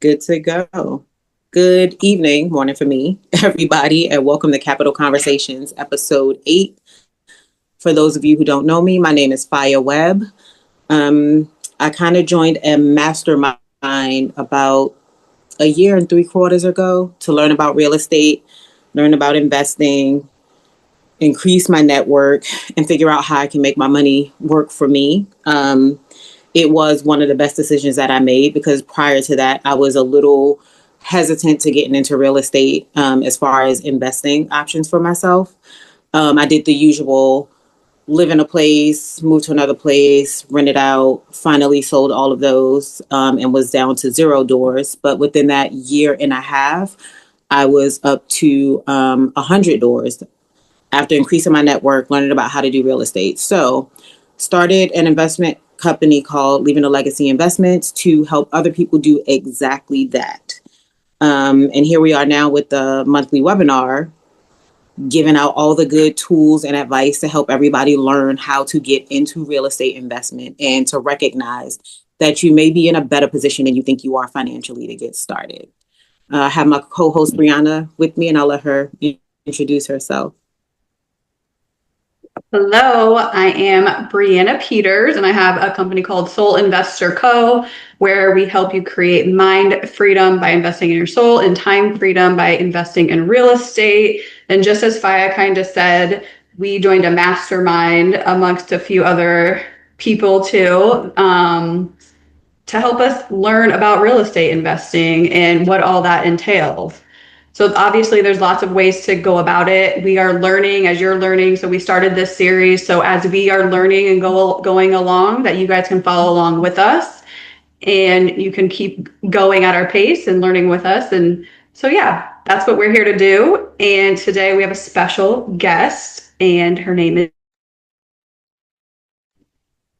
Good to go. Good evening, morning for me, everybody, and welcome to Capital Conversations, episode 8. For those of you who don't know me, my name is Faya Webb. I kind of joined a mastermind about a year and 3/4 ago to learn about real estate, learn about investing, increase my network, and figure out how I can make my money work for me. It was one of the best decisions that I made because prior to that, I was a little hesitant to getting into real estate as far as investing options for myself. I did the usual live in a place, move to another place, rent it out, finally sold all of those and was down to 0 doors. But within that year and a half, I was up to 100 doors after increasing my network, learning about how to do real estate. So started an investment company called Leaving a Legacy Investments to help other people do exactly that. And here we are now with the monthly webinar, giving out all the good tools and advice to help everybody learn how to get into real estate investment and to recognize that you may be in a better position than you think you are financially to get started. I have my co-host Brianna with me, and I'll let her introduce herself. Hello, I am Brianna Peters, and I have a company called Soul Investor Co., where we help you create mind freedom by investing in your soul and time freedom by investing in real estate. And just as Faya kind of said, we joined a mastermind amongst a few other people too, to help us learn about real estate investing and what all that entails. So obviously there's lots of ways to go about it. We are learning as you're learning. So we started this series. So as we are learning and going along, that you guys can follow along with us and you can keep going at our pace and learning with us. And so, yeah, that's what we're here to do. And today we have a special guest and her name is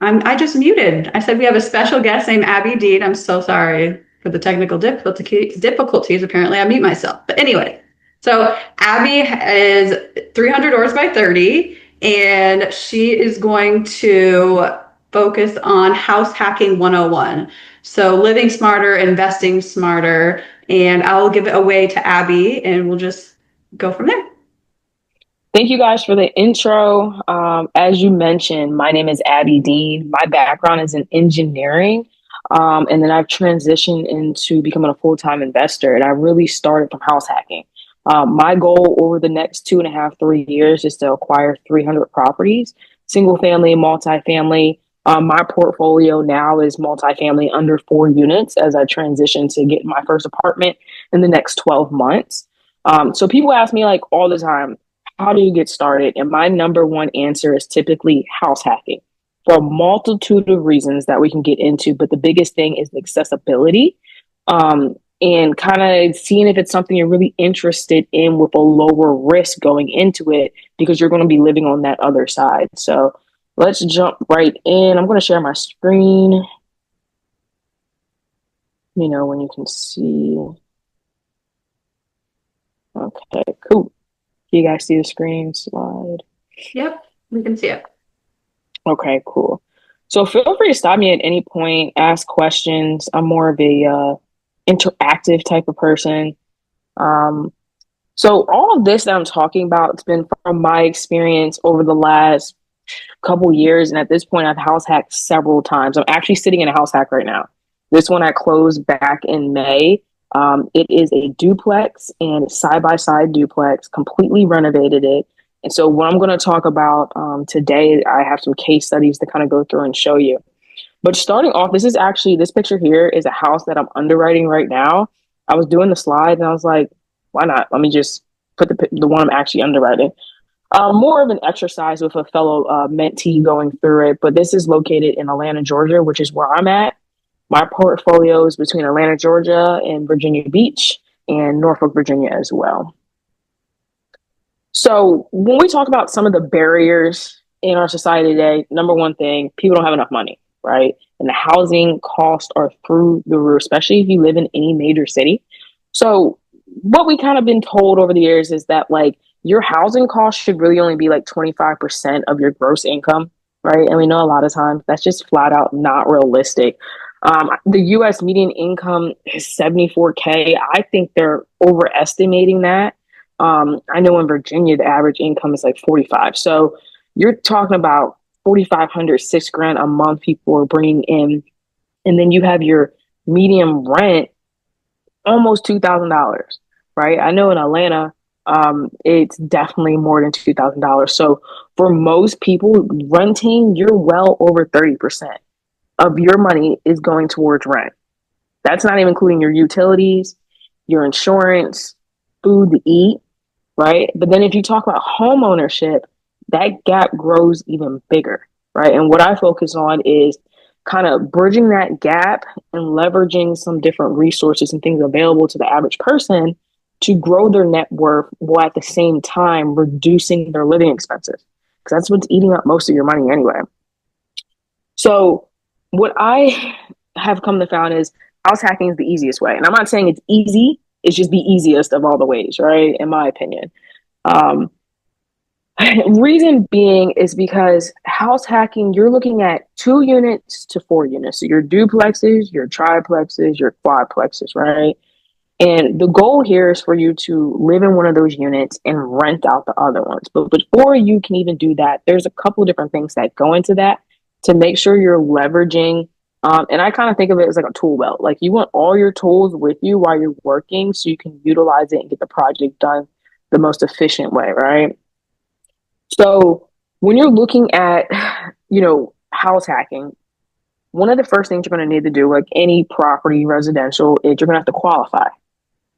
I just muted. I said we have a special guest named Abby Dean. I'm so sorry for the technical difficulties. Apparently, I mute myself. But anyway, so Abby is 300 doors by 30, and she is going to focus on house hacking 101. So living smarter, investing smarter, and I'll give it away to Abby, and we'll just go from there. Thank you guys for the intro. As you mentioned, my name is Abby Dean. My background is in engineering, and then I've transitioned into becoming a full-time investor, and I really started from house hacking. My goal over the next 2.5, 3 years is to acquire 300 properties, single family, multifamily. My portfolio now is multifamily under 4 units as I transition to get my first apartment in the next 12 months. So people ask me like all the time, how do you get started? And my number one answer is typically house hacking for a multitude of reasons that we can get into. But the biggest thing is the accessibility, and kind of seeing if it's something you're really interested in with a lower risk going into it, because you're going to be living on that other side. So let's jump right in. I'm going to share my screen, when you can see. Okay, cool. You guys see the screen slide? Yep, we can see it. Okay, cool. So feel free to stop me at any point, ask questions. I'm more of a interactive type of person. So all of this that I'm talking about, it's been from my experience over the last couple years. And at this point, I've house hacked several times. I'm actually sitting in a house hack right now. This one I closed back in May. It is a duplex and side-by-side duplex, completely renovated it. And so what I'm going to talk about today, I have some case studies to kind of go through and show you. But starting off, this picture here is a house that I'm underwriting right now. I was doing the slide and I was like, why not? Let me just put the one I'm actually underwriting. More of an exercise with a fellow mentee going through it. But this is located in Atlanta, Georgia, which is where I'm at. My portfolio is between Atlanta, Georgia, and Virginia Beach, and Norfolk, Virginia as well. So when we talk about some of the barriers in our society today, number one thing, people don't have enough money, right? And the housing costs are through the roof, especially if you live in any major city. So what we kind of been told over the years is that like your housing costs should really only be like 25% of your gross income, right? And we know a lot of times that's just flat out not realistic. The US median income is 74K. I think they're overestimating that. I know in Virginia, the average income is like 45. So you're talking about 4,500, $6,000 a month people are bringing in. And then you have your medium rent, almost $2,000, right? I know in Atlanta, it's definitely more than $2,000. So for most people renting, you're well over 30% of your money is going towards rent. That's not even including your utilities, your insurance, food to eat, right? But then if you talk about home ownership, that gap grows even bigger, right? And what I focus on is kind of bridging that gap and leveraging some different resources and things available to the average person to grow their net worth while at the same time reducing their living expenses. Because that's what's eating up most of your money anyway. So what I have come to found is house hacking is the easiest way. And I'm not saying it's easy, it's just the easiest of all the ways, right? In my opinion. Reason being is because house hacking, you're looking at 2 units to 4 units. So your duplexes, your triplexes, your quadplexes, right? And the goal here is for you to live in one of those units and rent out the other ones. But before you can even do that, there's a couple of different things that go into that to make sure you're leveraging. And I kind of think of it as like a tool belt. Like you want all your tools with you while you're working so you can utilize it and get the project done the most efficient way, right? So when you're looking at, house hacking, one of the first things you're going to need to do, like any property residential, is you're going to have to qualify.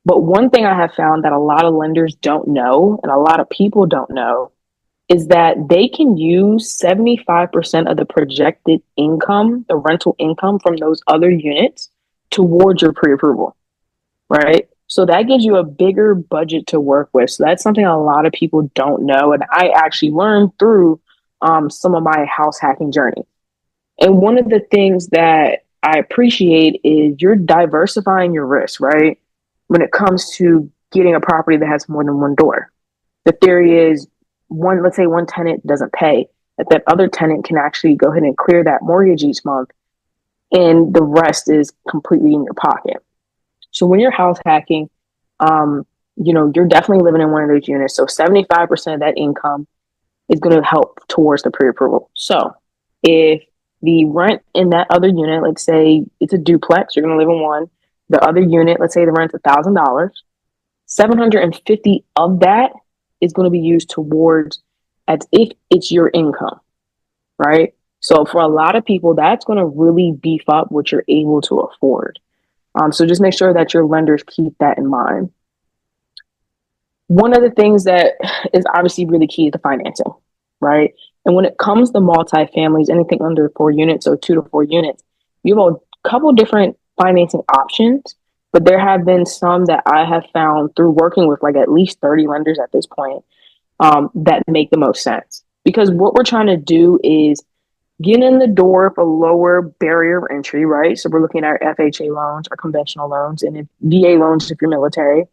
But one thing I have found that a lot of lenders don't know and a lot of people don't know is that they can use 75% of the projected income, the rental income from those other units towards your pre-approval, right? So that gives you a bigger budget to work with. So that's something a lot of people don't know. And I actually learned through some of my house hacking journey. And one of the things that I appreciate is you're diversifying your risk, right? When it comes to getting a property that has more than one door. The theory is let's say one tenant doesn't pay, that other tenant can actually go ahead and clear that mortgage each month and the rest is completely in your pocket. So when you're house hacking, you're definitely living in one of those units. So 75% of that income is going to help towards the pre-approval. So if the rent in that other unit, let's say it's a duplex, you're going to live in one. The other unit, let's say the rent's $1,000, 750 of that is going to be used towards as if it's your income, right? So for a lot of people, that's going to really beef up what you're able to afford. So just make sure that your lenders keep that in mind. One of the things that is obviously really key is the financing, right? And when it comes to multifamilies, anything under 4 units, so 2 to 4 units, you have a couple different financing options, but there have been some that I have found through working with like at least 30 lenders at this point that make the most sense. Because what we're trying to do is get in the door for lower barrier of entry, right? So we're looking at our FHA loans or conventional loans and VA loans if you're military.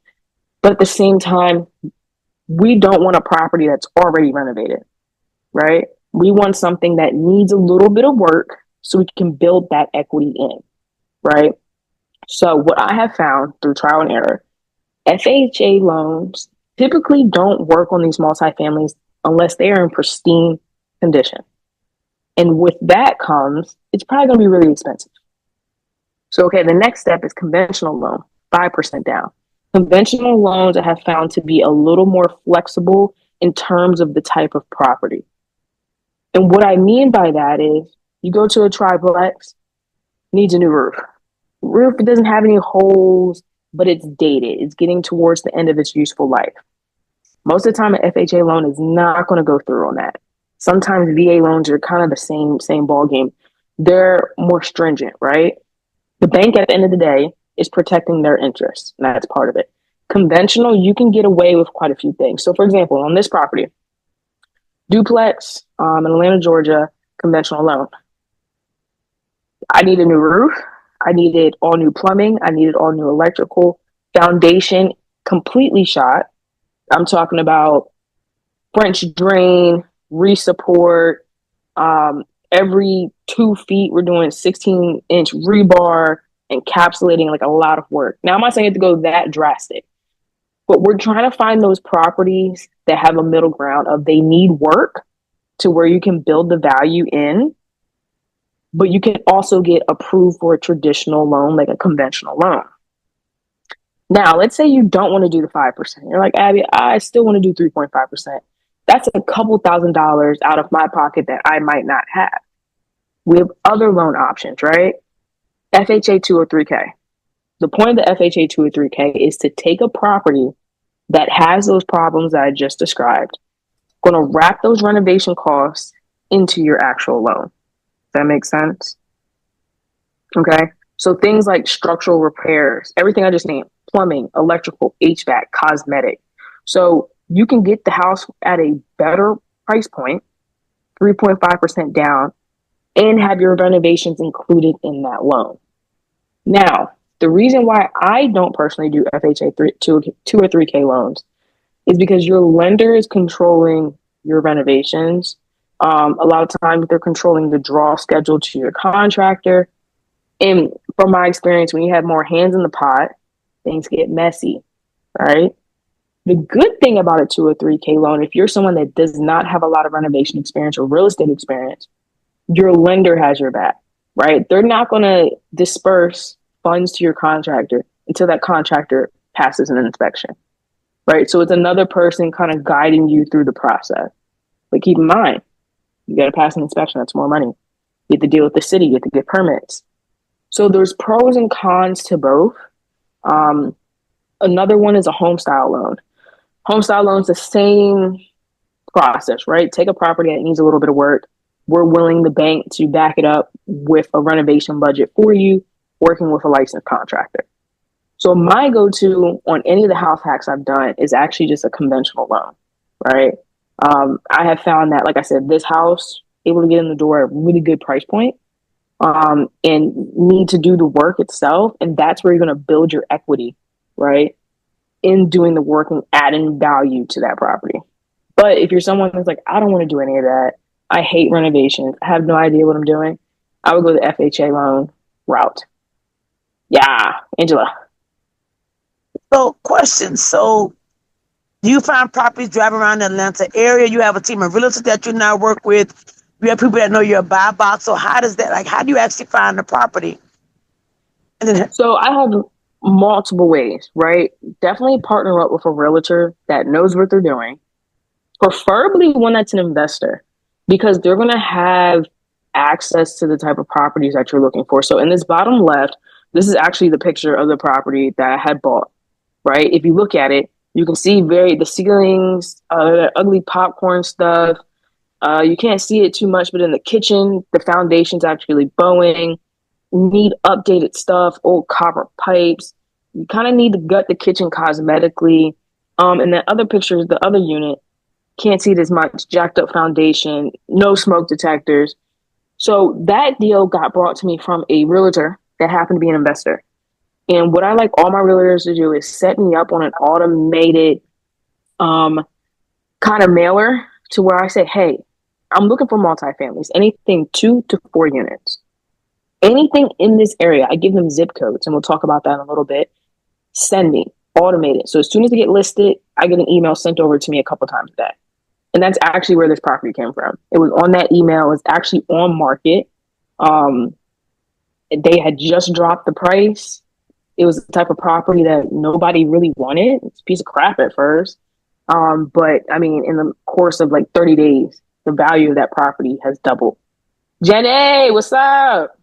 But at the same time, we don't want a property that's already renovated, right? We want something that needs a little bit of work so we can build that equity in, right? So what I have found through trial and error, FHA loans typically don't work on these multifamilies unless they are in pristine condition. And with that comes, it's probably going to be really expensive. So, okay, the next step is conventional loan, 5% down. Conventional loans I have found to be a little more flexible in terms of the type of property. And what I mean by that is you go to a triplex, needs a new roof. Roof doesn't have any holes, but it's dated. It's getting towards the end of its useful life. Most of the time, an FHA loan is not going to go through on that. Sometimes VA loans are kind of the same ball game. They're more stringent, right? The bank at the end of the day is protecting their interests, and that's part of it. Conventional, you can get away with quite a few things. So for example, on this property, duplex in Atlanta, Georgia, conventional loan. I need a new roof. I needed all new plumbing. I needed all new electrical. Foundation completely shot. I'm talking about French drain, re-support, every 2 feet, we're doing 16-inch rebar, encapsulating, like a lot of work. Now, I'm not saying it to go that drastic, but we're trying to find those properties that have a middle ground of they need work to where you can build the value in, but you can also get approved for a traditional loan, like a conventional loan. Now, let's say you don't want to do the 5%. You're like, Abby, I still want to do 3.5%. That's a couple $1,000s out of my pocket that I might not have. We have other loan options, right? FHA 203K. The point of the FHA 203K is to take a property that has those problems that I just described, going to wrap those renovation costs into your actual loan. Does that make sense? Okay. So things like structural repairs, everything I just named, plumbing, electrical, HVAC, cosmetic. So you can get the house at a better price point, 3.5% down, and have your renovations included in that loan. Now, the reason why I don't personally do FHA 2 or 3K loans is because your lender is controlling your renovations. A lot of times they're controlling the draw schedule to your contractor. And from my experience, when you have more hands in the pot, things get messy, right? The good thing about a 2 or 3K loan, if you're someone that does not have a lot of renovation experience or real estate experience, your lender has your back, right? They're not going to disperse funds to your contractor until that contractor passes an inspection, right? So it's another person kind of guiding you through the process. But keep in mind, you got to pass an inspection. That's more money. You have to deal with the city. You have to get permits. So there's pros and cons to both. Another one is a home style loan. Home style loan is the same process, right? Take a property that needs a little bit of work. We're willing, the bank, to back it up with a renovation budget for you, working with a licensed contractor. So my go-to on any of the house hacks I've done is actually just a conventional loan, right? I have found that, like I said, this house, able to get in the door at a really good price point, and need to do the work itself. And that's where you're going to build your equity, right? In doing the work and adding value to that property. But if you're someone that's like, I don't want to do any of that, I hate renovations, I have no idea what I'm doing, I would go the FHA loan route. Yeah, Angela. So, question. So, do you find properties driving around the Atlanta area? You have a team of realtors that you now work with. You have people that know your buy box. So, how does that, like, how do you actually find the property? And then, So I have multiple ways, right? Definitely partner up with a realtor that knows what they're doing, preferably one that's an investor, because they're going to have access to the type of properties that you're looking for. So in this bottom left, this is actually the picture of the property that I had bought, right? If you look at it, you can see the ceilings, ugly popcorn stuff. You can't see it too much, but in the kitchen, the foundation's actually bowing. Need updated stuff, old copper pipes. You kind of need to gut the kitchen cosmetically. And the other pictures, the other unit, can't see it as much. Jacked up foundation, no smoke detectors. So that deal got brought to me from a realtor that happened to be an investor. And what I like all my realtors to do is set me up on an automated kind of mailer to where I say, hey, I'm looking for multifamilies, anything 2 to 4 units. Anything in this area, I give them zip codes, and we'll talk about that in a little bit. Send me, automated. So as soon as they get listed, I get an email sent over to me a couple times a day. And that's actually where this property came from. It was on that email. It was actually on market. They had just dropped the price. It was the type of property that nobody really wanted. It's a piece of crap at first. But I mean, in the course of like 30 days, the value of that property has doubled. Jenny, what's up?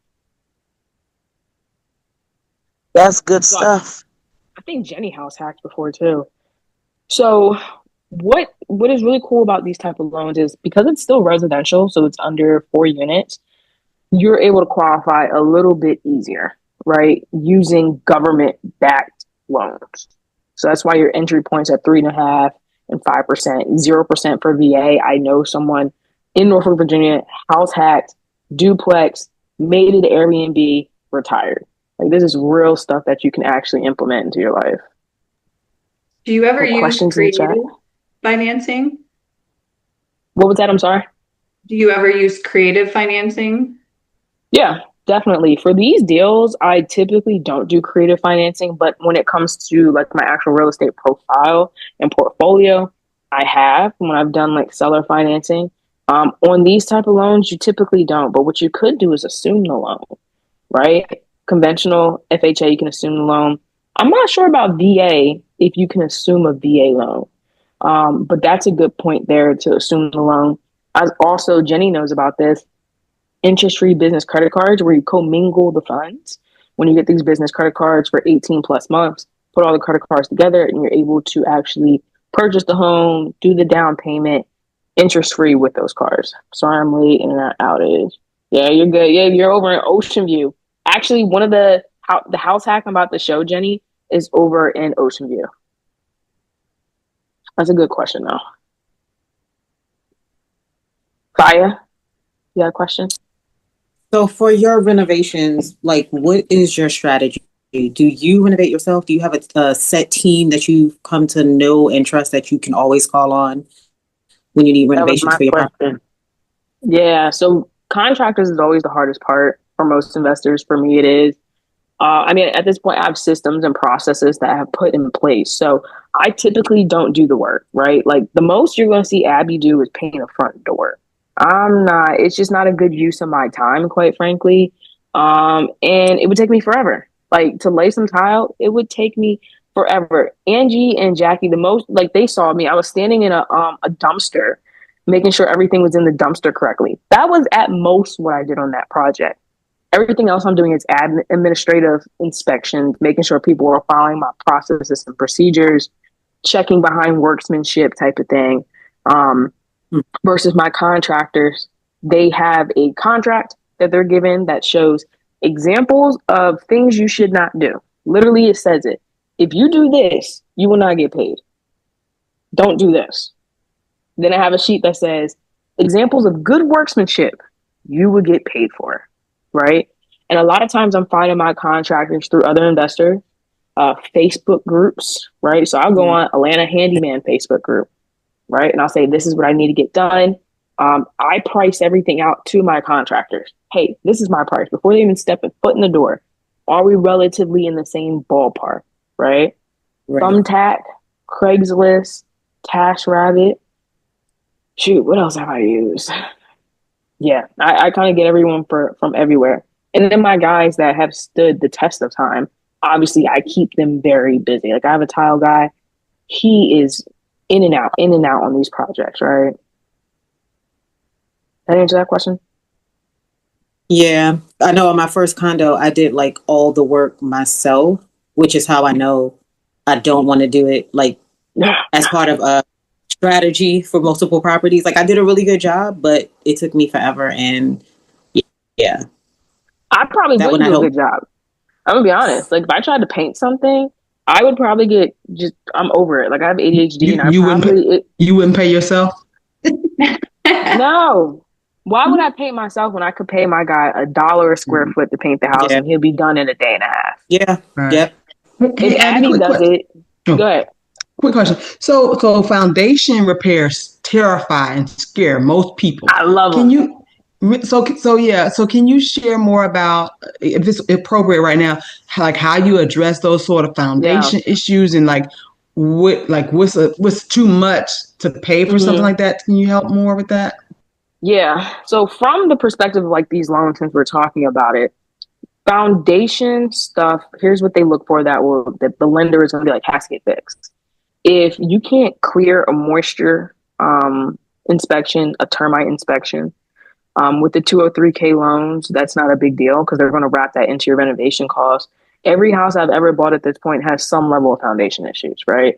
that's good stuff. I think Jenny house hacked before too. So what is really cool about these type of loans is because it's still residential, so it's under 4 units, you're able to qualify a little bit easier, right? Using government-backed loans. So that's why your entry point's at 3.5% and 5%, 0% for VA. I know someone in Norfolk, Virginia, house hacked, duplex, made it Airbnb, retired. Like, this is real stuff that you can actually implement into your life. Do you ever Any use questions in the chat? creative financing? What was that? I'm sorry. Do you ever use creative financing? Yeah, definitely. For these deals, I typically don't do creative financing, but when it comes to like my actual real estate profile and portfolio, I have when I've done like seller financing. On these type of loans, you typically don't, but what you could do is assume the loan, right? Conventional FHA, you can assume the loan. I'm not sure about VA if you can assume a VA loan, but that's a good point there to assume the loan. As also, Jenny knows about this interest-free business credit cards where you commingle the funds. When you get these business credit cards for 18 plus months, put all the credit cards together and you're able to actually purchase the home, do the down payment interest-free with those cards. Sorry, I'm late in that outage. Yeah, you're good. Yeah, you're over in Ocean View. Actually, one of the house hack I'm about to show, Jenny, is over in Ocean View. That's a good question, though. Faya, you got a question? So for your renovations, like what is your strategy? Do you renovate yourself? Do you have a set team that you've come to know and trust that you can always call on when you need That was renovations my for your property? question. Yeah, so contractors is always the hardest part for most investors. For me, it is. I mean, at this point, I have systems and processes that I have put in place. So I typically don't do the work, right? Like the most you're going to see Abby do is paint a front door. I'm not, it's just not a good use of my time, quite frankly. And it would take me forever. Like to lay some tile, it would take me forever. Angie and Jackie, the most, like they saw me, I was standing in a dumpster, making sure everything was in the dumpster correctly. That was at most what I did on that project. Everything else I'm doing is administrative inspections, making sure people are following my processes and procedures, checking behind workmanship type of thing. Versus my contractors, they have a contract that they're given that shows examples of things you should not do. Literally, it says it. If you do this, you will not get paid. Don't do this. Then I have a sheet that says examples of good workmanship you would get paid for, right? And a lot of times I'm finding my contractors through other investors, Facebook groups, right? So I'll go on Atlanta Handyman Facebook group, right? And I'll say, this is what I need to get done. I price everything out to my contractors. Hey, this is my price. Before they even step a foot in the door, are we relatively in the same ballpark, right? Thumbtack, Craigslist, TaskRabbit. Shoot, what else have I used? Yeah, I kind of get everyone from everywhere. And then my guys that have stood the test of time, obviously I keep them very busy. Like I have a tile guy. He is in and out on these projects, right? Did I answer that question? Yeah, I know on my first condo, I did like all the work myself, which is how I know I don't want to do it like as part of a strategy for multiple properties. Like I did a really good job, but it took me forever. And yeah, I probably wouldn't do a good job. I'm gonna be honest. Like if I tried to paint something, I would probably get I'm over it. Like I have ADHD you wouldn't pay yourself? No. Why would I paint myself when I could pay my guy $1 a square foot to paint the house and he'll be done in a day and a half? Yeah. Right. Yep. If Abby does it, go ahead. Quick question. So foundation repairs terrify and scare most people. I love them. So can you share more about, if it's appropriate right now, how you address those sort of foundation issues and what's too much to pay for something like that? Can you help more with that? Yeah. So from the perspective of like these loans, since we're talking about it, foundation stuff, here's what they look for that the lender is going to be like, has to get fixed. If you can't clear a moisture inspection, a termite inspection, with the 203K loans, that's not a big deal because they're going to wrap that into your renovation cost. Every house I've ever bought at this point has some level of foundation issues, right?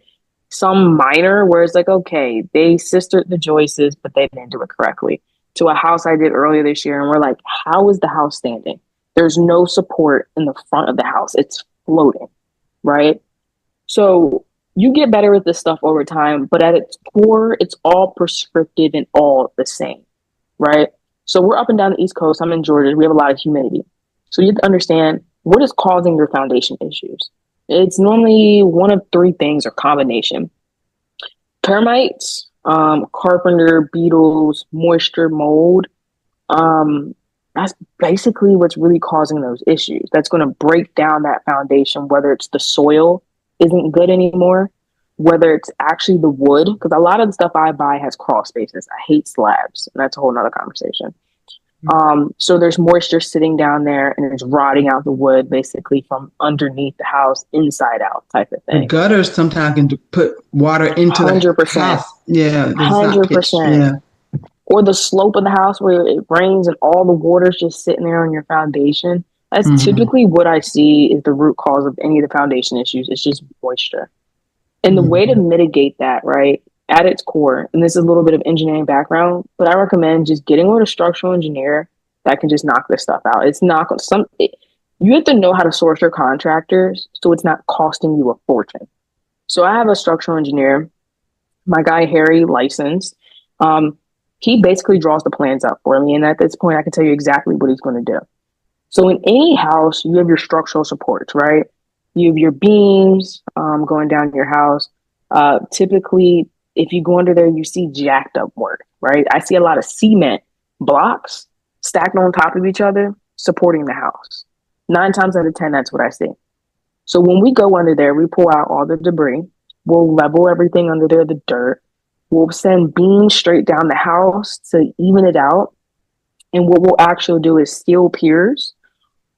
Some minor where it's like, okay, they sistered the joists, but they didn't do it correctly. To a house I did earlier this year, and we're like, how is the house standing? There's no support in the front of the house. It's floating, right? So you get better at this stuff over time, but at its core, it's all prescriptive and all the same, right? So we're up and down the East Coast. I'm in Georgia. We have a lot of humidity. So you have to understand what is causing your foundation issues. It's normally one of three things or combination. Termites, carpenter, beetles, moisture, mold. That's basically what's really causing those issues. That's going to break down that foundation, whether it's the soil isn't good anymore, whether it's actually the wood, because a lot of the stuff I buy has crawl spaces. I hate slabs, and that's a whole nother conversation. So there's moisture sitting down there and it's rotting out the wood basically from underneath the house, inside out type of thing. The gutters sometimes can put water into 100%. the house. Yeah, 100%. Yeah. Or the slope of the house where it rains and all the water's just sitting there on your foundation. That's typically what I see is the root cause of any of the foundation issues. It's just moisture. And the way to mitigate that, right, at its core, and this is a little bit of engineering background, but I recommend just getting with a structural engineer that can just knock this stuff out. It's not you have to know how to source your contractors so it's not costing you a fortune. So I have a structural engineer, my guy Harry, licensed. He basically draws the plans up for me, and at this point, I can tell you exactly what he's going to do. So in any house, you have your structural supports, right? You have your beams going down your house. Typically, if you go under there, you see jacked up work, right? I see a lot of cement blocks stacked on top of each other, supporting the house. 9 times out of 10, that's what I see. So when we go under there, we pull out all the debris. We'll level everything under there, the dirt. We'll send beams straight down the house to even it out. And what we'll actually do is steel piers,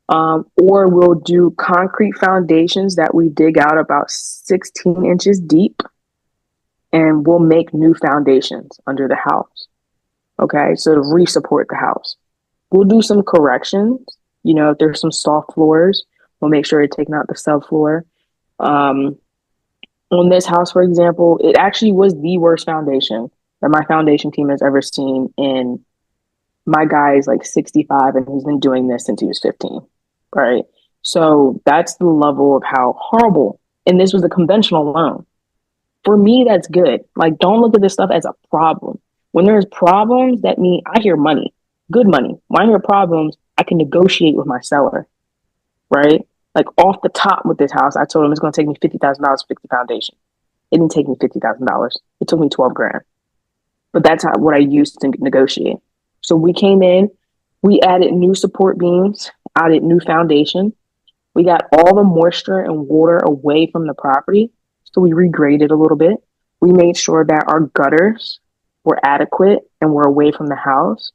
or we'll do concrete foundations that we dig out about 16 inches deep, and we'll make new foundations under the house. Okay, so to re-support the house. We'll do some corrections. You know, if there's some soft floors, we'll make sure to take out the subfloor. On this house, for example, it actually was the worst foundation that my foundation team has ever seen. And my guy is like 65 and he's been doing this since he was 15, right? So that's the level of how horrible. And this was a conventional loan. For me, that's good. Like, don't look at this stuff as a problem. When there's problems, that means I hear money, good money. When I hear problems, I can negotiate with my seller, right? Like off the top with this house, I told him it's going to take me $50,000 to fix the foundation. It didn't take me $50,000. It took me 12 grand. But that's what I used to negotiate. So we came in, we added new support beams, added new foundation. We got all the moisture and water away from the property. So we regraded a little bit. We made sure that our gutters were adequate and were away from the house.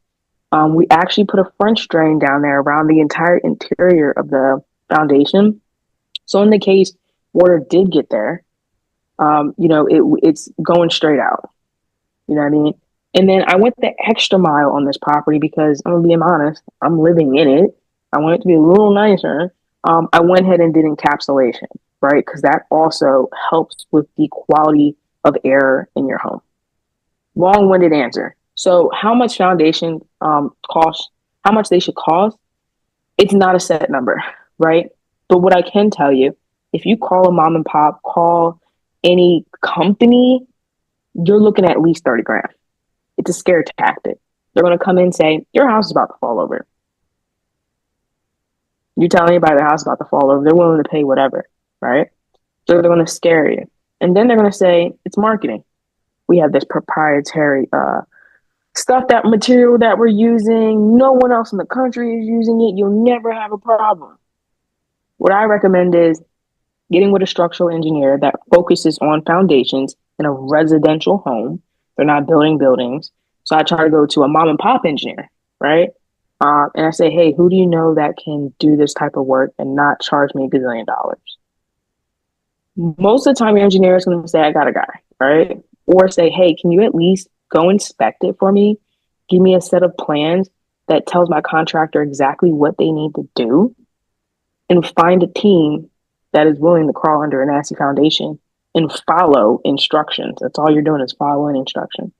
We actually put a French drain down there around the entire interior of the foundation. So in the case water did get there, it's going straight out. You know what I mean? And then I went the extra mile on this property because I'm gonna be honest, I'm living in it. I want it to be a little nicer. I went ahead and did encapsulation, right? Because that also helps with the quality of air in your home. Long-winded answer. So how much foundation costs, how much they should cost, it's not a set number, right? But what I can tell you, if you call a mom and pop, call any company, you're looking at least 30 grand. It's a scare tactic. They're going to come in and say, your house is about to fall over. You tell anybody the house is about to fall over, they're willing to pay whatever, right? So they're going to scare you. And then they're going to say, it's marketing. We have this proprietary material that we're using. No one else in the country is using it. You'll never have a problem. What I recommend is getting with a structural engineer that focuses on foundations in a residential home. They're not building buildings. So I try to go to a mom and pop engineer, right? And I say, hey, who do you know that can do this type of work and not charge me $1 gazillion? Most of the time, your engineer is going to say, I got a guy, right? Or say, hey, can you at least go inspect it for me? Give me a set of plans that tells my contractor exactly what they need to do, and find a team that is willing to crawl under a nasty foundation and follow instructions. That's all you're doing is following instructions.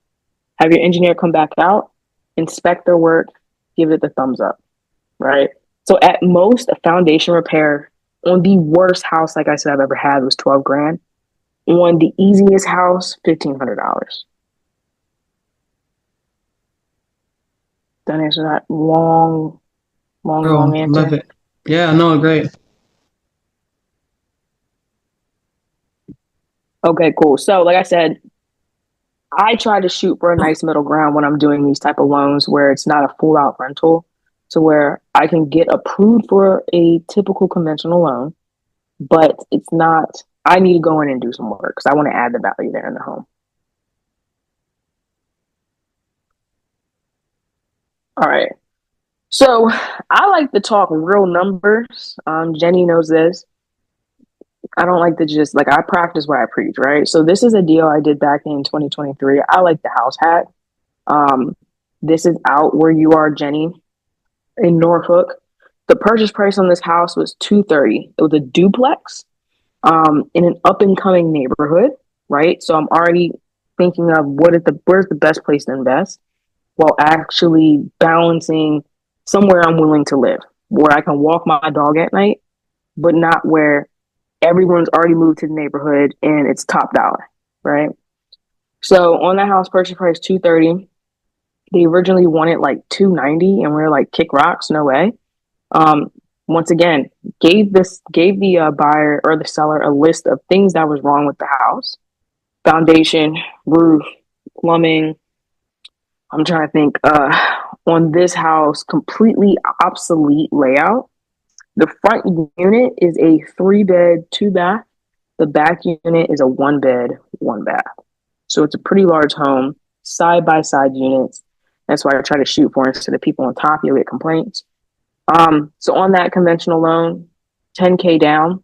Have your engineer come back out, inspect their work, give it the thumbs up, right? So at most, a foundation repair on the worst house, like I said, I've ever had was 12 grand. On the easiest house, $1,500. That answer that long answer. Love it. Yeah, no, great. Okay, cool. So like I said, I try to shoot for a nice middle ground when I'm doing these type of loans where it's not a full out rental, to where I can get approved for a typical conventional loan, but it's not, I need to go in and do some work because I want to add the value there in the home. All right. So I like to talk real numbers. Jenny knows this. I don't like to just, like, I practice what I preach, right? So this is a deal I did back in 2023. I like the house hack. This is out where you are, Jenny, in Norfolk. The purchase price on this house was $230. It was a duplex in an up and coming neighborhood, right? So I'm already thinking of where's the best place to invest, while actually balancing somewhere I'm willing to live, where I can walk my dog at night, but not where everyone's already moved to the neighborhood and it's top dollar, right? So on the house purchase price, $230. They originally wanted like $290, and we were like, kick rocks, no way. Once again, gave the buyer or the seller a list of things that was wrong with the house: foundation, roof, plumbing. I'm trying to think. On this house, completely obsolete layout. The front unit is a 3-bed, 2-bath. The back unit is a 1-bed, 1-bath. So it's a pretty large home, side by side units. That's why I try to shoot for instead of people on top, you'll get complaints. So on that conventional loan, $10K down.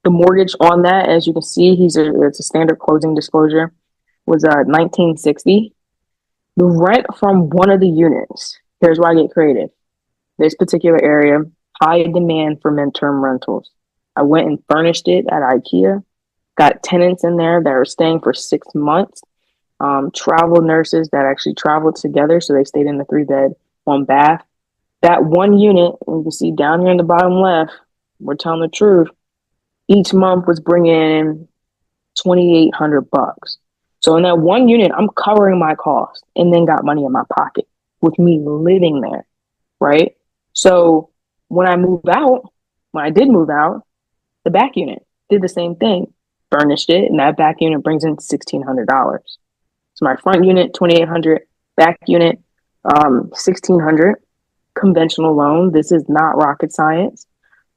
The mortgage on that, as you can see, it's a standard closing disclosure, was $1,960. The rent from one of the units, here's where I get creative. This particular area, high demand for midterm rentals. I went and furnished it at IKEA, got tenants in there that are staying for 6 months, travel nurses that actually traveled together, so they stayed in the 3-bed, 1-bath. That one unit, you can see down here in the bottom left, we're telling the truth, each month was bringing in $2,800. So in that one unit, I'm covering my costs and then got money in my pocket with me living there, right? So when I did move out, the back unit did the same thing, furnished it, and that back unit brings in $1,600. So my front unit, $2,800, back unit, $1,600. Conventional loan. This is not rocket science.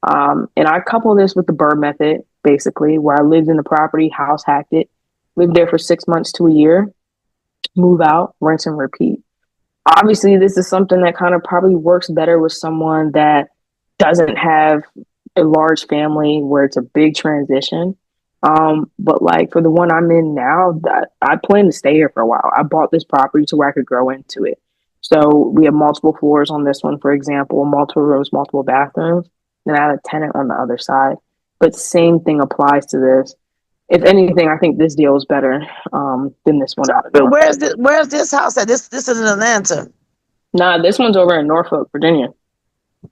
And I couple this with the BRRRR method, basically, where I lived in the property, house hacked it, lived there for 6 months to a year, move out, rinse and repeat. Obviously, this is something that kind of probably works better with someone that doesn't have a large family where it's a big transition. But like for the one I'm in now, that I plan to stay here for a while. I bought this property to where I could grow into it. So we have multiple floors on this one, for example, multiple rooms, multiple bathrooms, and I have a tenant on the other side. But same thing applies to this. If anything, I think this deal is better than this one. But where's this house at? This is in Atlanta. Nah, this one's over in Norfolk, Virginia.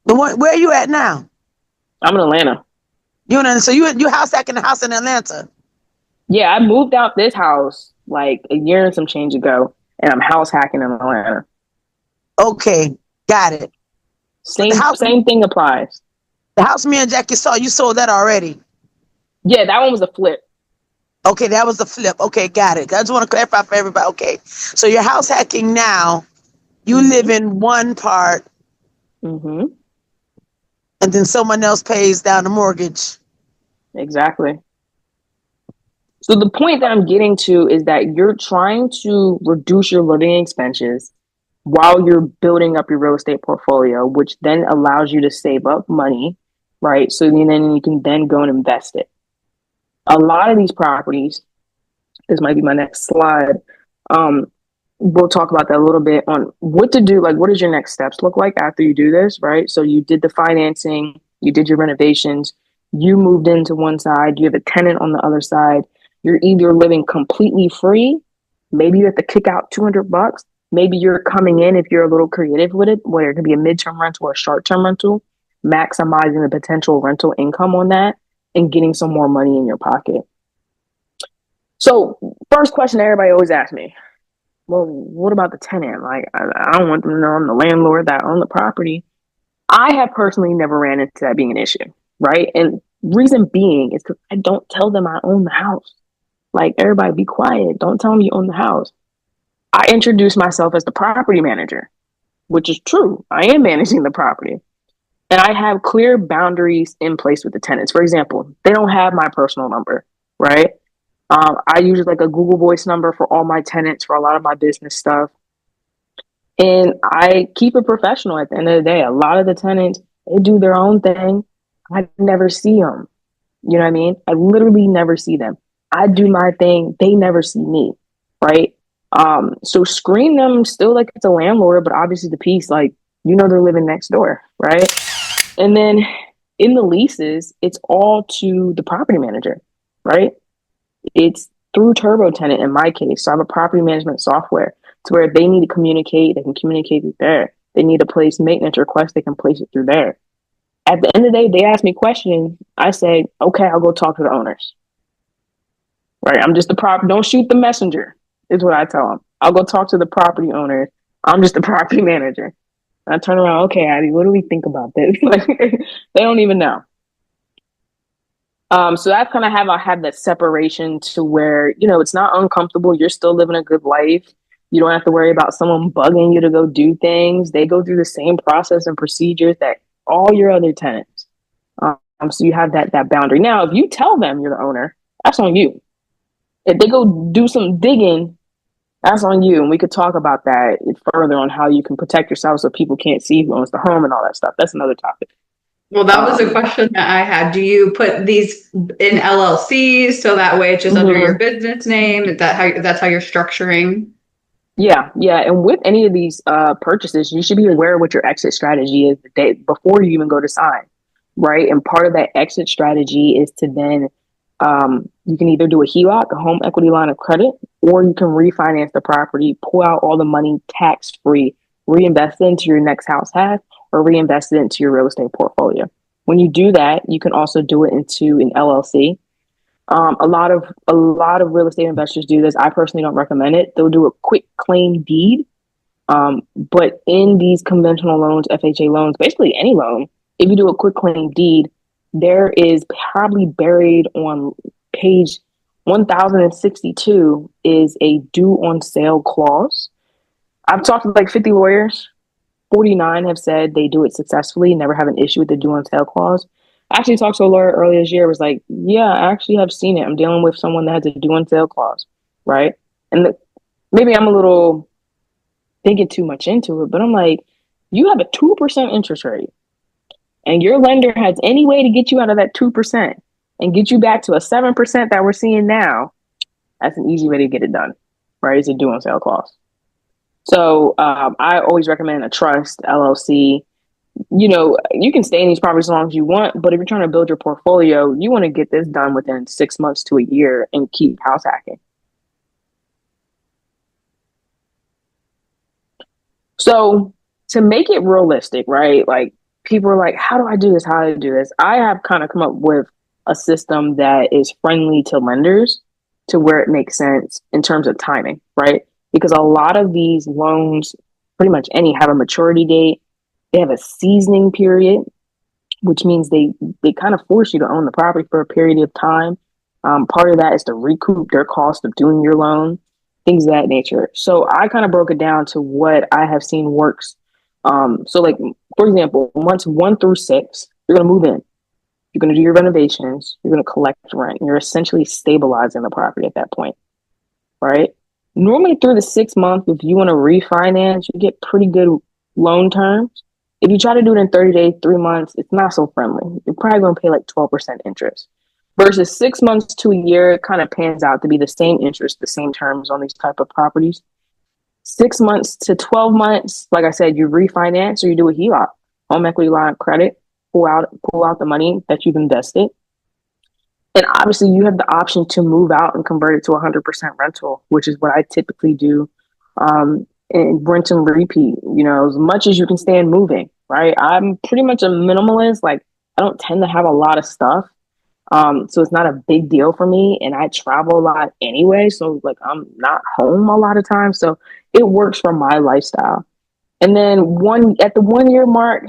The one, where are you at now? I'm in Atlanta. So you house hacking the house in Atlanta? Yeah, I moved out this house like a year and some change ago, and I'm house hacking in Atlanta. Okay, got it. Same thing applies. The house me and Jackie saw, you sold that already? Yeah, that one was a flip. Okay, that was the flip. Okay, got it. I just want to clarify for everybody. Okay, so you're house hacking now. You live in one part, and then someone else pays down the mortgage. Exactly. So the point that I'm getting to is that you're trying to reduce your living expenses while you're building up your real estate portfolio, which then allows you to save up money, right? So then you can then go and invest it. A lot of these properties, this might be my next slide. We'll talk about that a little bit on what to do. Like, what does your next steps look like after you do this, right? So you did the financing, you did your renovations, you moved into one side, you have a tenant on the other side. You're either living completely free, maybe you have to kick out $200. Maybe you're coming in, if you're a little creative with it, where it could be a midterm rental or a short-term rental, maximizing the potential rental income on that and getting some more money in your pocket. So first question everybody always asks me, well, what about the tenant? Like, I don't want them to know I'm the landlord that own the property. I have personally never ran into that being an issue, right? And reason being is because I don't tell them I own the house, Like, everybody be quiet. Don't tell them you own the house. I introduce myself as the property manager, which is true. I am managing the property. And I have clear boundaries in place with the tenants. For example, they don't have my personal number, right? I use like a Google Voice number for all my tenants for a lot of my business stuff. And I keep it professional at the end of the day. A lot of the tenants, they do their own thing. I never see them. You know what I mean? I literally never see them. I do my thing. They never see me, right? So screen them still like it's a landlord, but obviously the piece, like, they're living next door, right? And then in the leases, it's all to the property manager, right? It's through Turbo Tenant in my case. So I have a property management software to where if they need to communicate, they can communicate through there. They need to place maintenance requests, they can place it through there. At the end of the day, they ask me questions. I say, okay, I'll go talk to the owners. Right? I'm just don't shoot the messenger, is what I tell them. I'll go talk to the property owners. I'm just the property manager. And I turn around, okay, Abby, what do we think about this? Like, they don't even know. So that's kind of how I have that separation to where, it's not uncomfortable. You're still living a good life. You don't have to worry about someone bugging you to go do things. They go through the same process and procedures that all your other tenants. So you have that boundary. Now, if you tell them you're the owner, that's on you. If they go do some digging, that's on you. And we could talk about that further on how you can protect yourself so people can't see who owns the home and all that stuff. That's another topic. Well, that was a question that I had. Do you put these in LLCs so that way it's just under your business name? That's how you're structuring? Yeah. And with any of these purchases, you should be aware of what your exit strategy is the day before you even go to sign, right? And part of that exit strategy is to then you can either do a HELOC, a home equity line of credit, or you can refinance the property, pull out all the money tax-free, reinvest it into your next house hack, or reinvest it into your real estate portfolio. When you do that, you can also do it into an LLC. A lot of real estate investors do this. I personally don't recommend it. They'll do a quick claim deed. But in these conventional loans, FHA loans, basically any loan, if you do a quick claim deed, there is probably buried on page 1062 is a due on sale clause. I've talked to like 50 lawyers. 49 have said they do it successfully, never have an issue with the due on sale clause. I actually talked to a lawyer earlier this year, was like, yeah, I actually have seen it. I'm dealing with someone that has a due on sale clause, right? And maybe I'm a little thinking too much into it, but I'm like, you have a 2% interest rate and your lender has any way to get you out of that 2% and get you back to a 7% that we're seeing now. That's an easy way to get it done, right? It's a due on sale clause. So I always recommend a trust, LLC. You can stay in these properties as long as you want, but if you're trying to build your portfolio, you want to get this done within 6 months to a year and keep house hacking. So to make it realistic, right? Like, people are like, how do I do this? How do I do this? I have kind of come up with a system that is friendly to lenders to where it makes sense in terms of timing, right? Because a lot of these loans, pretty much any, have a maturity date. They have a seasoning period, which means they kind of force you to own the property for a period of time. Part of that is to recoup their cost of doing your loan, things of that nature. So I kind of broke it down to what I have seen works. So like, for example, months 1 through 6, you're going to move in. You're going to do your renovations. You're going to collect rent. You're essentially stabilizing the property at that point, right? Normally through the 6 months, if you want to refinance, you get pretty good loan terms. If you try to do it in 30 days, 3 months, it's not so friendly. You're probably going to pay like 12% interest. Versus 6 months to a year, it kind of pans out to be the same interest, the same terms on these type of properties. 6 months to 12 months, like I said, you refinance or you do a HELOC, home equity line of credit, pull out the money that you've invested. And obviously you have the option to move out and convert it to 100% rental, which is what I typically do. And rent and repeat, as much as you can stand moving, right? I'm pretty much a minimalist. Like, I don't tend to have a lot of stuff. So it's not a big deal for me. And I travel a lot anyway. So like, I'm not home a lot of times. So it works for my lifestyle. And then at the 1 year mark,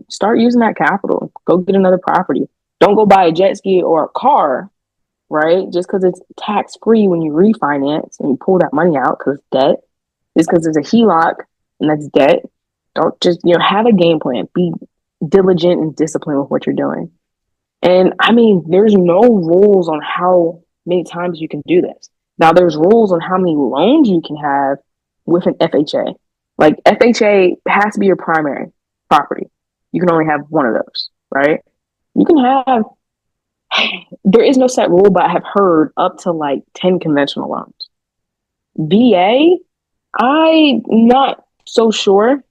start using that capital. Go get another property. Don't go buy a jet ski or a car right? Just because it's tax free when you refinance and you pull that money out because it's debt, just because there's a HELOC and that's debt. Don't just, have a game plan. Be diligent and disciplined with what you're doing. And I mean, there's no rules on how many times you can do this. Now, there's rules on how many loans you can have with an FHA. Like FHA has to be your primary property. You can only have one of those, right? You can have, there is no set rule, but I have heard up to like 10 conventional loans. VA, I'm not so sure.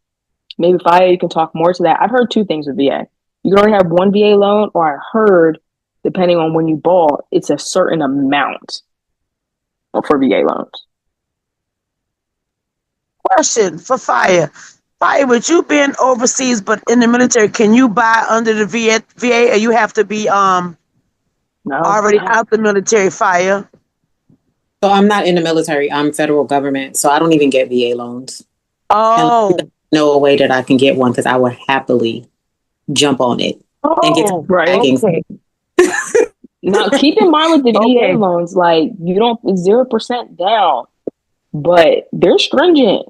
Maybe Faya, you can talk more to that. I've heard two things with VA. You can only have one VA loan, or I heard, depending on when you bought, it's a certain amount for VA loans. Question for Faya. Faya, with you being overseas but in the military, can you buy under the VA, or you have to be already out the military? Faya. So I'm not in the military. I'm federal government, so I don't even get VA loans. Oh. And no way that I can get one, because I would happily jump on it and get okay. Now, keep in mind with the VA loans, like you don't 0% down, but they're stringent.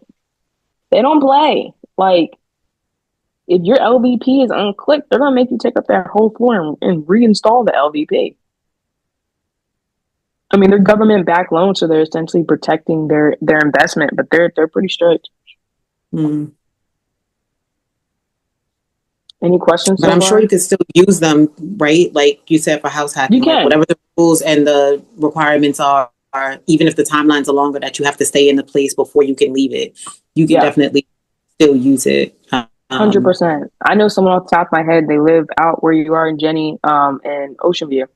They don't play. Like if your LVP is unclicked, they're gonna make you take up that whole floor and reinstall the LVP. I mean, they're government-backed loans, so they're essentially protecting their investment, but they're pretty strict. Mm. Any questions? But I'm sure you can still use them, right? Like you said, for house hacking, you can. Like whatever the rules and the requirements are, even if the timelines are longer, that you have to stay in the place before you can leave it, you can definitely still use it. 100%. I know someone off the top of my head, they live out where you are in Jenny, in Ocean View.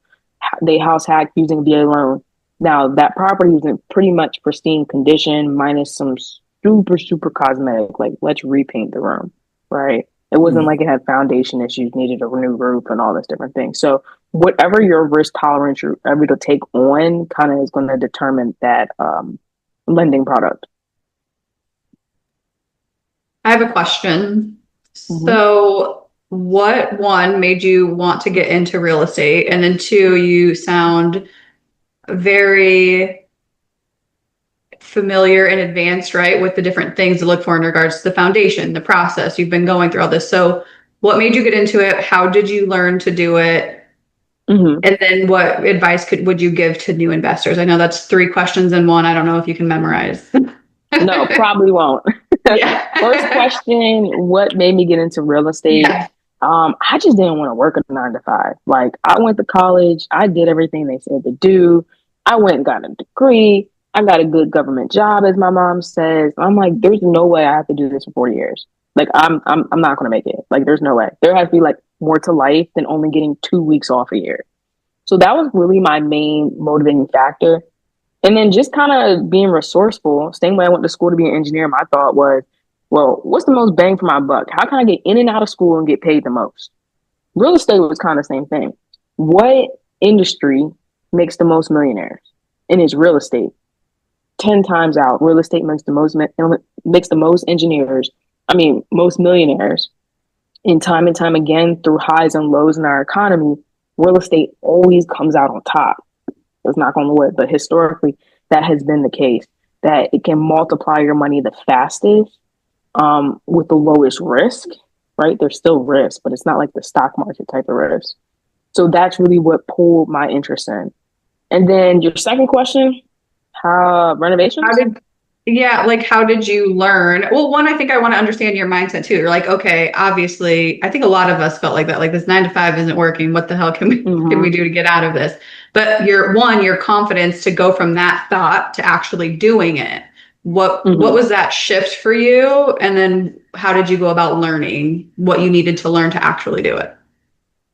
They house hacked using a VA loan. Now, that property is in pretty much pristine condition, minus some super cosmetic, like let's repaint the room, right? It wasn't like it had foundation issues, needed a new roof and all this different things. So whatever your risk tolerance you're able to take on kind of is going to determine that lending product. I have a question. So what, one, made you want to get into real estate? And then two, you sound very familiar and advanced, right, with the different things to look for in regards to the foundation, the process. You've been going through all this. So what made you get into it? How did you learn to do it? And then what advice would you give to new investors? I know that's 3 questions in one. I don't know if you can memorize. No, probably won't. First question, what made me get into real estate? I just didn't want to work a 9 to 5. Like I went to college. I did everything they said to do. I went and got a degree. I got a good government job, as my mom says. I'm like, there's no way I have to do this for 40 years. Like I'm not going to make it. Like there's no way. There has to be like more to life than only getting 2 weeks off a year. So that was really my main motivating factor. And then just kind of being resourceful. Same way I went to school to be an engineer, my thought was, well, what's the most bang for my buck? How can I get in and out of school and get paid the most? Real estate was kind of the same thing. What industry makes the most millionaires? And it's real estate. 10 times out, real estate makes the most engineers. I mean, most millionaires. And time again, through highs and lows in our economy, real estate always comes out on top. It's not going to work, but historically, that has been the case. That it can multiply your money the fastest with the lowest risk, right? There's still risk, but it's not like the stock market type of risk. So that's really what pulled my interest in. And then your second question, renovations? How did you learn? Well, one, I think I want to understand your mindset too. You're like, okay, obviously, I think a lot of us felt like that. Like this 9 to 5 isn't working. What the hell can we do to get out of this? But your confidence to go from that thought to actually doing it. What was that shift for you? And then how did you go about learning what you needed to learn to actually do it?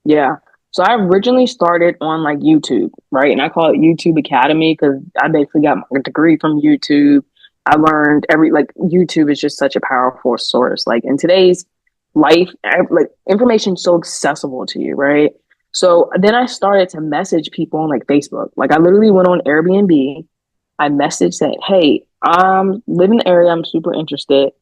Yeah. So I originally started on like YouTube, right? And I call it YouTube Academy because I basically got my degree from YouTube. I learned YouTube is just such a powerful source. Like in today's life, like information is so accessible to you, right? So then I started to message people on like Facebook. Like I literally went on Airbnb. I messaged, said, hey, live in the area. I'm super interested.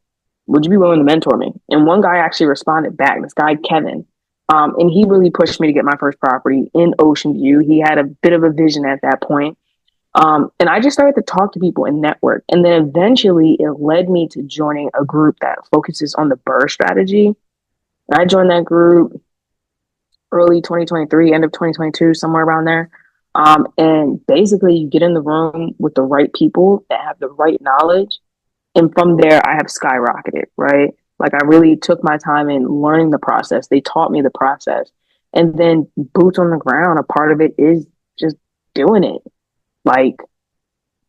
Would you be willing to mentor me? And one guy actually responded back, this guy, Kevin. And he really pushed me to get my first property in Ocean View. He had a bit of a vision at that point. And I just started to talk to people and network. And then eventually it led me to joining a group that focuses on the BRRRR strategy. And I joined that group early 2023, end of 2022, somewhere around there. And basically you get in the room with the right people that have the right knowledge. And from there, I have skyrocketed, right? Like I really took my time in learning the process. They taught me the process. And then boots on the ground, a part of it is just doing it. Like,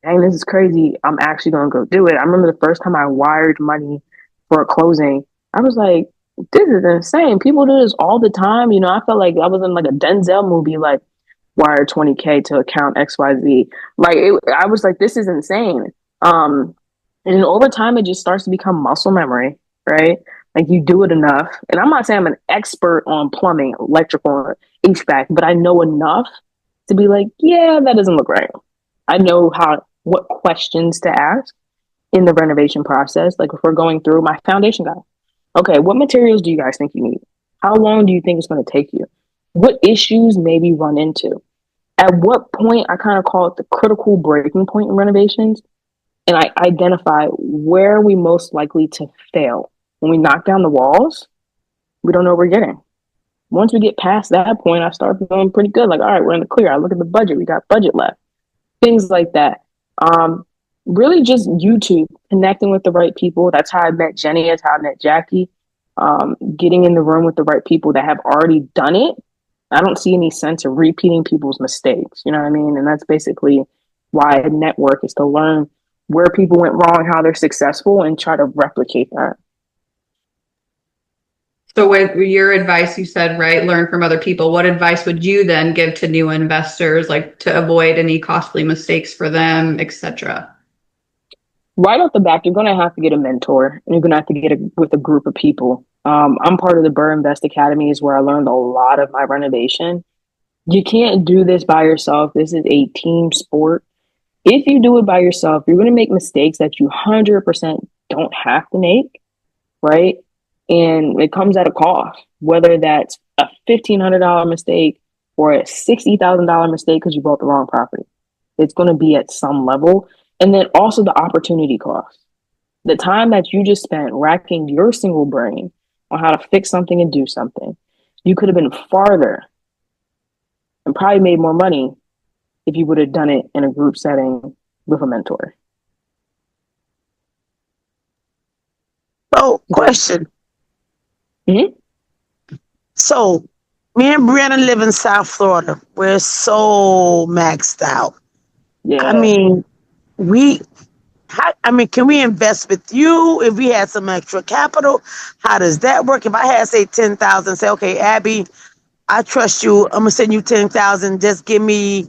dang, this is crazy. I'm actually going to go do it. I remember the first time I wired money for a closing, I was like, this is insane. People do this all the time. You know, I felt like I was in like a Denzel movie, like wire 20K to account XYZ. Like, I was like, this is insane. And over time, it just starts to become muscle memory, right? Like you do it enough. And I'm not saying I'm an expert on plumbing, electrical, HVAC, but I know enough to be like, yeah, that doesn't look right. I know what questions to ask in the renovation process. Like if we're going through my foundation guide, okay, what materials do you guys think you need? How long do you think it's going to take you? What issues maybe run into? At what point, I kind of call it the critical breaking point in renovations. And I identify where are we most likely to fail. When we knock down the walls, we don't know what we're getting. Once we get past that point, I start feeling pretty good. Like, all right, we're in the clear. I look at the budget. We got budget left. Things like that. Really just YouTube, connecting with the right people. That's how I met Jenny. That's how I met Jackie. Getting in the room with the right people that have already done it. I don't see any sense of repeating people's mistakes. You know what I mean? And that's basically why I network, is to learn where people went wrong, how they're successful, and try to replicate that. So with your advice, you said, right, learn from other people. What advice would you then give to new investors, like to avoid any costly mistakes for them, etc.? Right off the back, you're going to have to get a mentor, and you're going to have to get with a group of people. I'm part of the BRRRR Invest Academy, is where I learned a lot of my renovation. You can't do this by yourself. This is a team sport. If you do it by yourself, you're going to make mistakes that you 100% don't have to make, right? And it comes at a cost, whether that's a $1,500 mistake or a $60,000 mistake because you bought the wrong property. It's going to be at some level. And then also the opportunity cost. The time that you just spent racking your single brain on how to fix something and do something, you could have been farther and probably made more money if you would have done it in a group setting with a mentor. So, question. Mm-hmm. So, me and Brianna live in South Florida. We're so maxed out. Yeah. I mean, can we invest with you if we had some extra capital? How does that work? If I had, say, 10,000, say, okay, Abby, I trust you. I'm gonna send you 10,000. Just give me,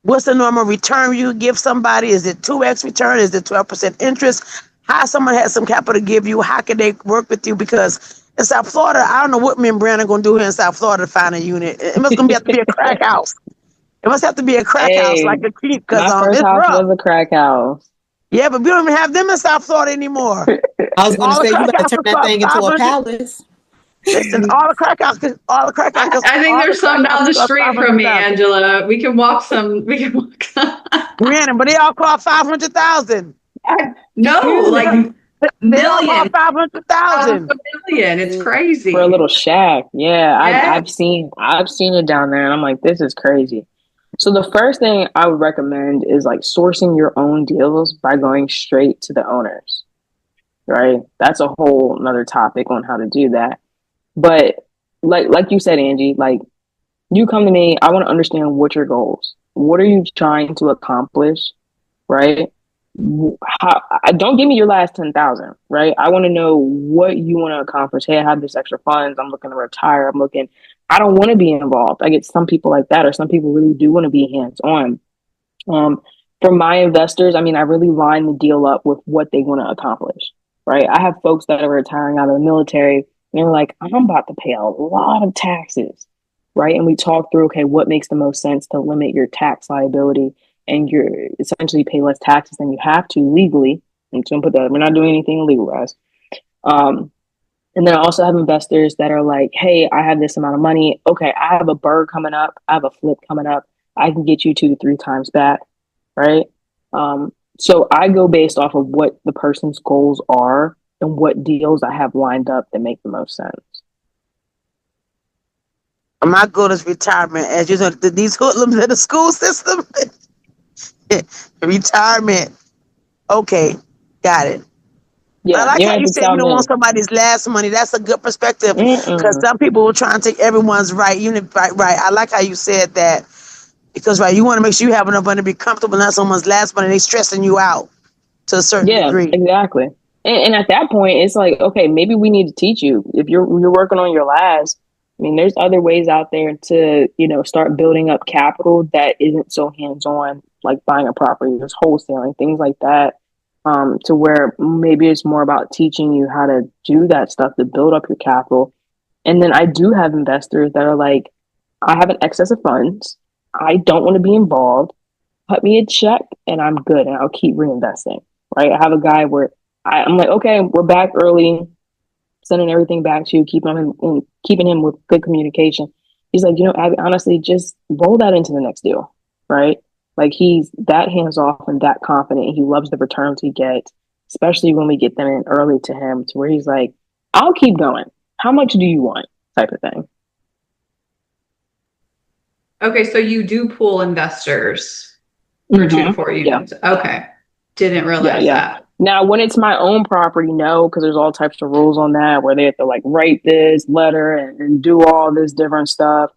what's the normal return you give somebody? Is it 2x return? Is it 12% interest? How someone has some capital to give you? How can they work with you? Because in South Florida, I don't know what me and Brandon are gonna do here in South Florida to find a unit. It must have to be a crack house. It must have to be a crack house, like a creek. My first house was a crack house. Yeah, but we don't even have them in South Florida anymore. I was going to say, you better turn that thing into a palace. Listen, all the crack houses. I think there's some down the street from me, Angela. We can walk some. Brandon, but they all cost 500,000. No, like million. 500,000. Million. It's crazy for a little shack. Yeah, I've seen it down there, and I'm like, this is crazy. So the first thing I would recommend is like sourcing your own deals by going straight to the owners. Right? That's a whole another topic on how to do that. But like you said, Angie, like you come to me, I want to understand what your goals. What are you trying to accomplish? Right? Don't give me your last 10,000, right? I want to know what you want to accomplish. Hey, I have this extra funds. I'm looking to retire. I don't want to be involved. I get some people like that, or some people really do want to be hands-on. For my investors, I mean, I really line the deal up with what they want to accomplish, right? I have folks that are retiring out of the military, and they're like, I'm about to pay a lot of taxes, right? And we talk through, okay, what makes the most sense to limit your tax liability and you're essentially pay less taxes than you have to legally. I'm just gonna put that, we're not doing anything illegal, guys. And then I also have investors that are like, hey, I have this amount of money. Okay, I have a bird coming up. I have a flip coming up. I can get you 2 to 3 times back, right? So I go based off of what the person's goals are and what deals I have lined up that make the most sense. My goal is retirement. As you know, these hoodlums in the school system. Retirement. Okay, got it. Yeah, I like you how have you to said tell you don't me. want somebody's last money. That's a good perspective because Mm-mm. some people will try and take everyone's right. Right. I like how you said that because you want to make sure you have enough money to be comfortable. Not someone's last money. They stressing you out to a certain Yeah, degree. exactly. And at that point, it's like, okay, maybe we need to teach you. If you're working on your last, I mean, there's other ways out there to, start building up capital that isn't so hands-on, like buying a property, there's wholesaling, things like that. To where maybe it's more about teaching you how to do that stuff to build up your capital. And then I do have investors that are like, I have an excess of funds. I don't want to be involved. Cut me a check and I'm good and I'll keep reinvesting. Right. I have a guy where I'm like, okay, we're back early, sending everything back to you, keeping him with good communication. He's like, Abby, honestly, just roll that into the next deal. Right. Like he's that hands off and that confident. He loves the returns he gets, especially when we get them in early to him to where he's like, I'll keep going. How much do you want? Type of thing. Okay, so you do pool investors for 2 to 4 units. Yeah. Okay. Didn't realize that. Now, when it's my own property, no, because there's all types of rules on that where they have to like write this letter and do all this different stuff.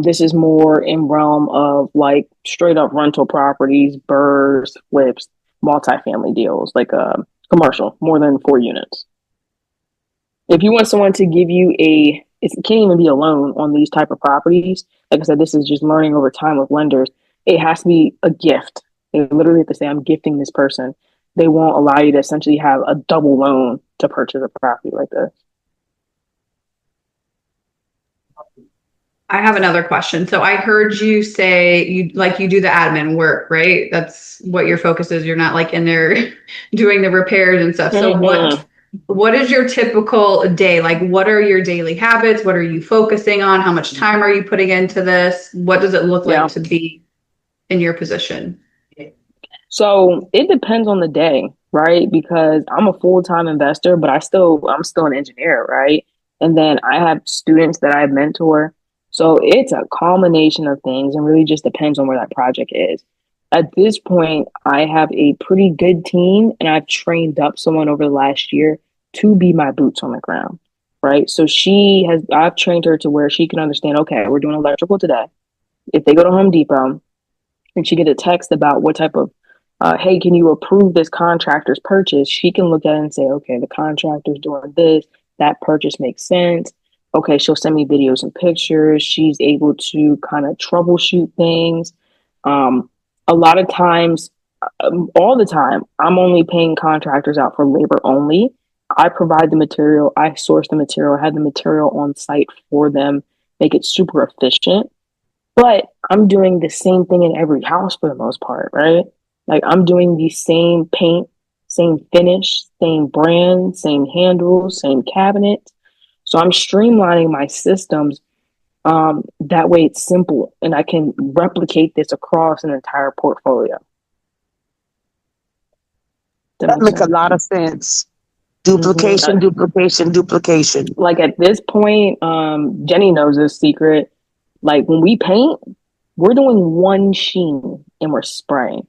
This is more in realm of like straight up rental properties, burrs, flips, multifamily deals, like commercial, more than 4 units. If you want someone to give you it can't even be a loan on these type of properties. Like I said, this is just learning over time with lenders. It has to be a gift. They literally have to say, I'm gifting this person. They won't allow you to essentially have a double loan to purchase a property like this. I have another question. So I heard you say you do the admin work, right? That's what your focus is. You're not like in there doing the repairs and stuff. So what is your typical day? Like, what are your daily habits? What are you focusing on? How much time are you putting into this? What does it look like to be in your position? So it depends on the day, right? Because I'm a full-time investor, but I'm still an engineer, right? And then I have students that I mentor. So it's a combination of things and really just depends on where that project is. At this point, I have a pretty good team and I've trained up someone over the last year to be my boots on the ground, right? So I've trained her to where she can understand, okay, we're doing electrical today. If they go to Home Depot and she get a text about what type of hey, can you approve this contractor's purchase? She can look at it and say, okay, the contractor's doing this. That purchase makes sense. Okay, she'll send me videos and pictures. She's able to kind of troubleshoot things. A lot of times, all the time, I'm only paying contractors out for labor only. I provide the material. I source the material, have the material on site for them, make it super efficient. But I'm doing the same thing in every house for the most part, right? Like I'm doing the same paint, same finish, same brand, same handles, same cabinet. So I'm streamlining my systems. That way it's simple and I can replicate this across an entire portfolio. That makes a lot of sense. Duplication. Like at this point, Jenny knows this secret. Like when we paint, we're doing one sheen and we're spraying.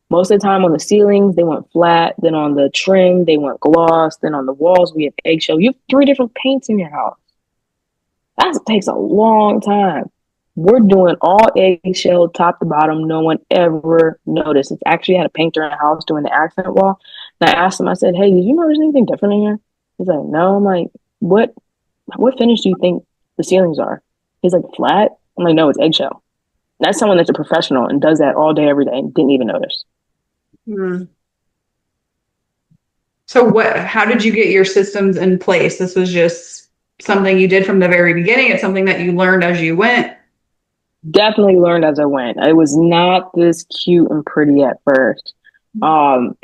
Most of the time on the ceilings, they want flat. Then on the trim, they want gloss. Then on the walls, we have eggshell. You have 3 different paints in your house. That takes a long time. We're doing all eggshell, top to bottom. No one ever noticed. It's actually had a painter in the house doing the accent wall. And I asked him, I said, hey, did you notice anything different in here? He's like, no. I'm like, what finish do you think the ceilings are? He's like, flat? I'm like, no, it's eggshell. That's someone that's a professional and does that all day, every day and didn't even notice. So how did you get your systems in place? This was just something you did from the very beginning. It's something that you learned as you went. Definitely learned as I went. It was not this cute and pretty at first. And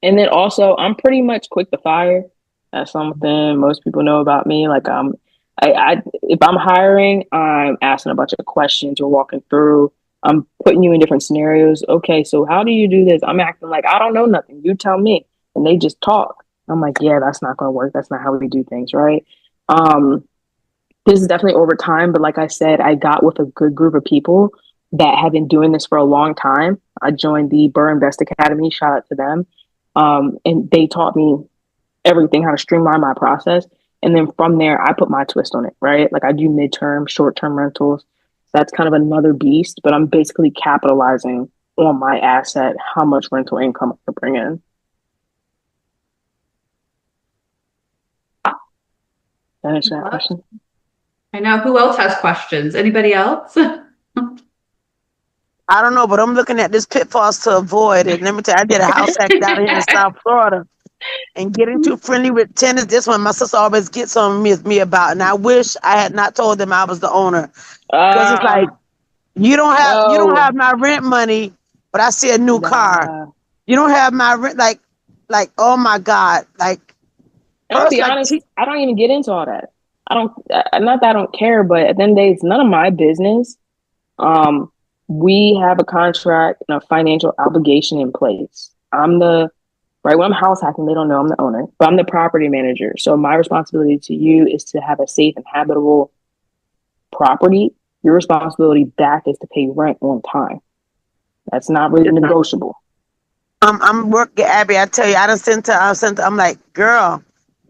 then also I'm pretty much quick to fire. That's something most people know about me. Like if I'm hiring, I'm asking a bunch of questions. We're walking through. I'm putting you in different scenarios. Okay, so how do you do this? I'm acting like I don't know nothing. You tell me, and they just talk. I'm like, yeah, that's not going to work. That's not how we do things, right? This is definitely over time, but like I said, I got with a good group of people that have been doing this for a long time. I joined the Burr Invest Academy. Shout out to them, and they taught me everything, how to streamline my process. And then from there, I put my twist on it, right? Like I do midterm, short-term rentals. That's kind of another beast, but I'm basically capitalizing on my asset, how much rental income I can bring in. That answer that question? I know. Who else has questions? Anybody else? I don't know, but I'm looking at this pitfalls to avoid. And let me tell you, I did a house hack down here in South Florida. And getting too friendly with tenants, this one my sister always gets on me about. And I wish I had not told them I was the owner. Because it's like, you don't have my rent money, but I see a new car. You don't have my rent, like oh my God. Like, I'll be honest, I don't even get into all that. Not that I don't care, but at the end of the day, it's none of my business. We have a contract and a financial obligation in place. When I'm house hacking, they don't know I'm the owner, but I'm the property manager. So my responsibility to you is to have a safe and habitable property. Your responsibility back is to pay rent on time. That's not really negotiable. I'm working, Abby. I tell you, I'm like, girl.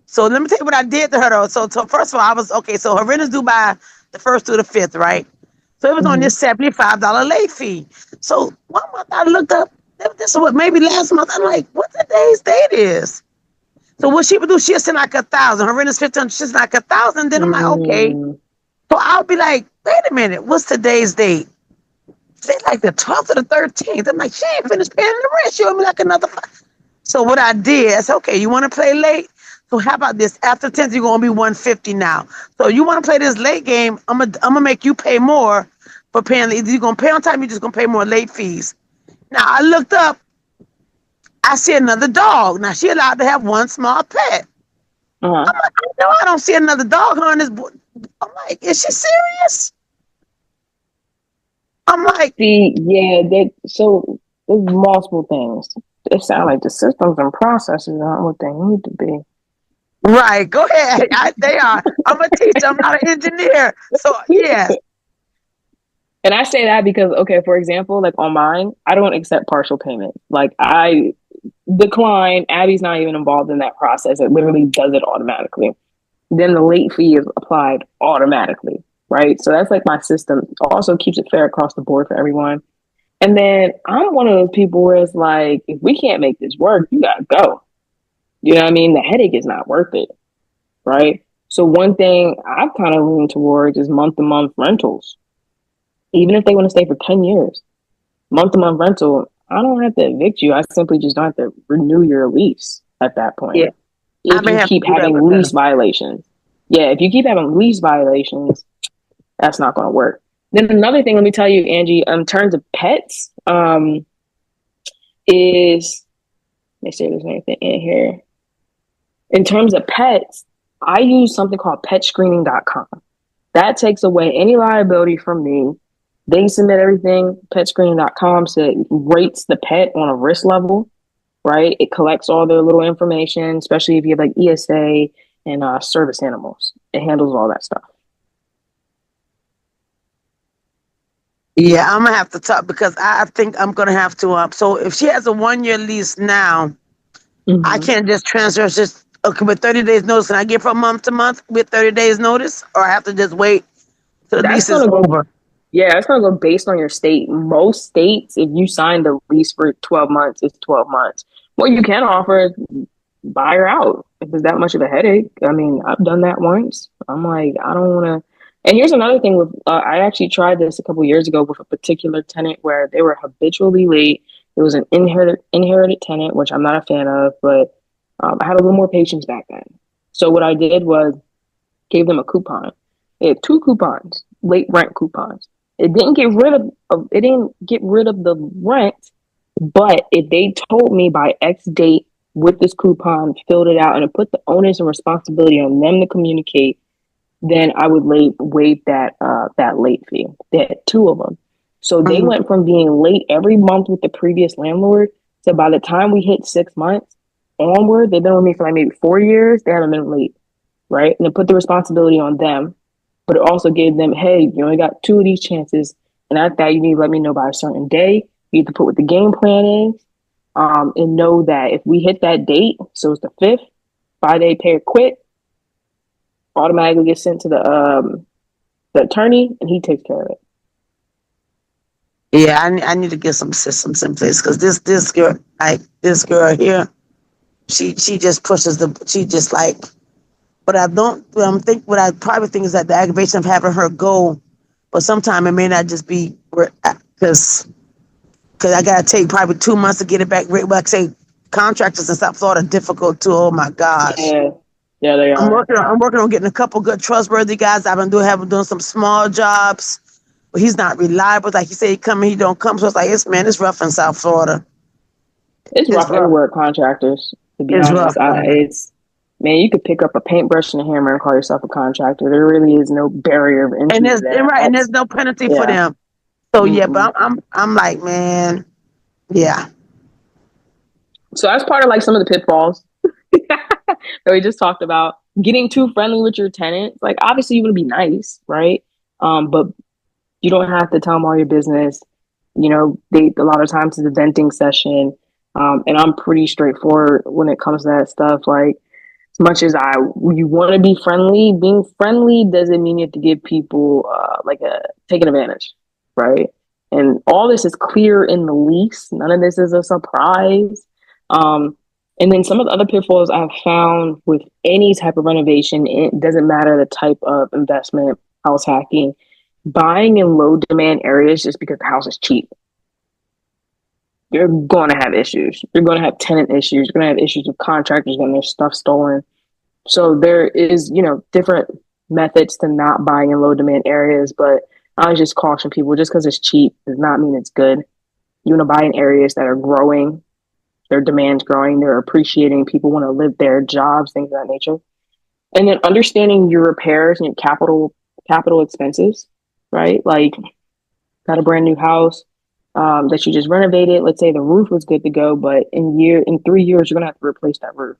So let me tell you what I did to her though. So first of all, so her rent is due by the 1st through the 5th, right? So it was on this $75 late fee. So 1 month I looked up, this is what maybe last month, I'm like, what today's date is? So what she would do, she'll send like 1,000. Her rent is 1,500, she'll send like 1,000. Then I'm like, okay. So I'll be like, wait a minute, what's today's date? Say like the 12th or the 13th. I'm like, she ain't finished paying the rent. She owe me like another 5. So what I did, I said, okay, you want to play late? So how about this? After 10th, you're gonna be 150 now. So you want to play this late game? I'm gonna make you pay more for paying. Either you're gonna pay on time, you're just gonna pay more late fees. Now I looked up. I see another dog. Now she allowed to have one small pet. I'm like, no, I don't see another dog on this board. I'm like, is she serious? I'm like, so there's multiple things. It sounds like the systems and processes aren't what they need to be. Right, go ahead. They are. I'm a teacher. I'm not an engineer. So yeah. And I say that because, okay, for example, like on mine, I don't accept partial payment. Like I decline. Abby's not even involved in that process. It literally does it automatically. Then the late fee is applied automatically, right? So that's like my system. It also keeps it fair across the board for everyone. And then I'm one of those people where it's like, if we can't make this work, you gotta go. You know what I mean? The headache is not worth it, right? So one thing I've kind of leaned towards is month-to-month rentals. Even if they want to stay for 10 years, month-to-month rental, I don't have to evict you. I simply just don't have to renew your lease at that point. Yeah. If you keep having lease violations. Yeah, if you keep having lease violations, that's not going to work. Then another thing, let me tell you, Angie, in terms of pets, is, let me see if there's anything in here. In terms of pets, I use something called petscreening.com. That takes away any liability from me. They submit everything. Petscreening.com rates the pet on a risk level, right? It collects all their little information, especially if you have like ESA and service animals. It handles all that stuff. Yeah, I'm gonna have to talk because I think I'm gonna have to. So if she has a 1-year lease now, I can't just transfer. Just okay with 30 days notice. Can I give her month to month with 30 days notice, or I have to just wait till the lease is over? Yeah, it's going to go based on your state. Most states, if you sign the lease for 12 months, it's 12 months. What you can offer is buy her out if it's that much of a headache. I mean, I've done that once. I'm like, I don't want to. And here's another thing. With I actually tried this a couple years ago with a particular tenant where they were habitually late. It was an inherited tenant, which I'm not a fan of, but I had a little more patience back then. So what I did was gave them a coupon. They had 2 coupons, late rent coupons. It didn't get rid of the rent, but if they told me by X date with this coupon, filled it out, and it put the onus and responsibility on them to communicate, then I would waive that late fee. They had two of them. So they went from being late every month with the previous landlord to by the time we hit 6 months onward, they've been with me for like maybe 4 years, they haven't been late, right? And it put the responsibility on them, but it also gave them, hey, you only got 2 of these chances, and at that, you need to let me know by a certain day. You need to put what the game plan is, and know that if we hit that date, so it's the 5th, 5-day pay or quit, automatically gets sent to the attorney, and he takes care of it. Yeah, I need to get some systems in place because this girl, like this girl here, she just pushes she just like. But I don't think what I probably think is that the aggravation of having her go, but sometimes it may not just be because I gotta take probably 2 months to get it back. Like say contractors in South Florida difficult too. Oh my gosh. Yeah, they are. I'm working on getting a couple good trustworthy guys. I've been doing some small jobs. But he's not reliable. Like you say, he come and he don't come. So it's like, it's rough in South Florida. It's rough everywhere, contractors, to be honest. Man, you could pick up a paintbrush and a hammer and call yourself a contractor. There really is no barrier of entry. And there's no penalty for them. So but I'm like, man, yeah. So that's part of like some of the pitfalls that we just talked about. Getting too friendly with your tenants. Like obviously you want to be nice, right? But you don't have to tell them all your business. You know, a lot of times it's a venting session. And I'm pretty straightforward when it comes to that stuff. Like, as much as you want to be friendly, being friendly doesn't mean you have to give people taking advantage, right? And all this is clear in the lease. None of this is a surprise. And then some of the other pitfalls I've found with any type of renovation, it doesn't matter the type of investment, house hacking, buying in low demand areas just because the house is cheap. You're going to have issues. You're going to have tenant issues. You're going to have issues with contractors getting their stuff stolen. So there is, different methods to not buying in low demand areas. But I just caution people, just because it's cheap does not mean it's good. You want to buy in areas that are growing. Their demand's growing. They're appreciating. People want to live there, jobs, things of that nature. And then understanding your repairs and capital expenses, right? Like, got a brand new house. That you just renovated. Let's say the roof was good to go, but in 3 years, you're going to have to replace that roof.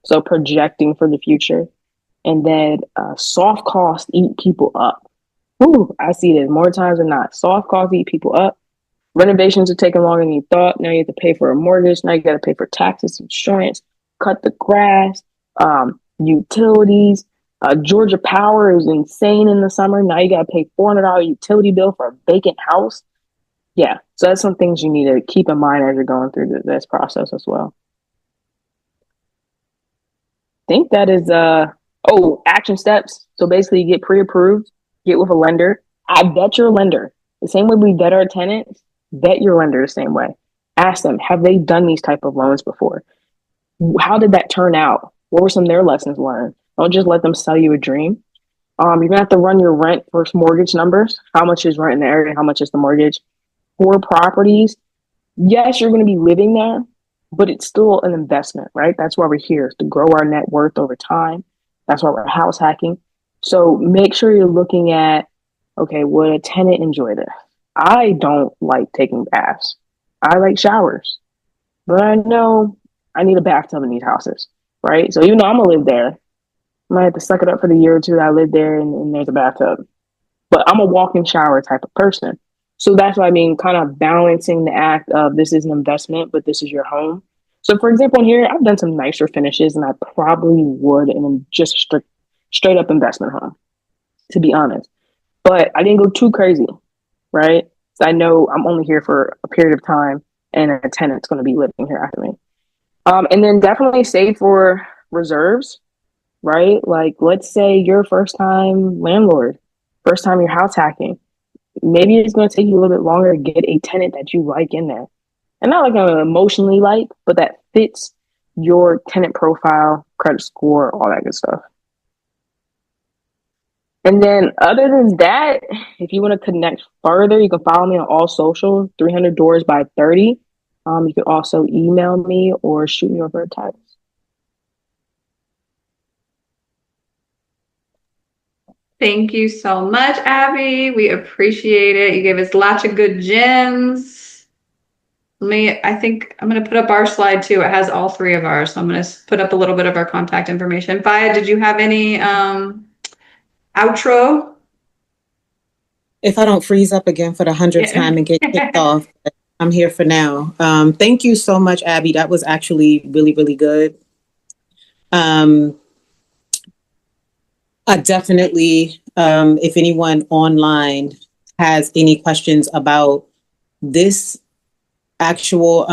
So projecting for the future. And then soft costs eat people up. Ooh, I see this more times than not. Soft costs eat people up. Renovations are taking longer than you thought. Now you have to pay for a mortgage. Now you got to pay for taxes, insurance, cut the grass, utilities. Georgia Power is insane in the summer. Now you got to pay $400 utility bill for a vacant house. Yeah, so that's some things you need to keep in mind as you're going through this process as well. I think that is, action steps. So basically you get pre-approved, get with a lender. I vet your lender. The same way we vet our tenants, vet your lender the same way. Ask them, have they done these type of loans before? How did that turn out? What were some of their lessons learned? Don't just let them sell you a dream. You're going to have to run your rent versus mortgage numbers. How much is rent in the area? How much is the mortgage? For properties, yes, you're going to be living there, but it's still an investment, right? That's why we're here, to grow our net worth over time. That's why we're house hacking. So make sure you're looking at, okay, would a tenant enjoy this? I don't like taking baths. I like showers, but I know I need a bathtub in these houses, right? So even though I'm going to live there, I might have to suck it up for the year or two that I live there and there's a bathtub. But I'm a walk-in shower type of person. So that's what I mean, kind of balancing the act of this is an investment, but this is your home. So for example, here, I've done some nicer finishes and I probably would in just a straight up investment home, to be honest. But I didn't go too crazy, right? So I know I'm only here for a period of time and a tenant's going to be living here after me. And then definitely save for reserves, right? Like, let's say you're a first time landlord, first time you're house hacking. Maybe it's going to take you a little bit longer to get a tenant that you like in there. And not like an emotionally like, but that fits your tenant profile, credit score, all that good stuff. And then other than that, if you want to connect further, you can follow me on all social, 300 Doors by 30. You can also email me or shoot me over a text. Thank you so much, Abby. We appreciate it. You gave us lots of good gems. I think I'm going to put up our slide too. It has all three of ours. So I'm going to put up a little bit of our contact information. Faya, did you have any outro? If I don't freeze up again for the 100th time and get kicked off, I'm here for now. Thank you so much, Abby. That was actually really, really good. I definitely, if anyone online has any questions about this actual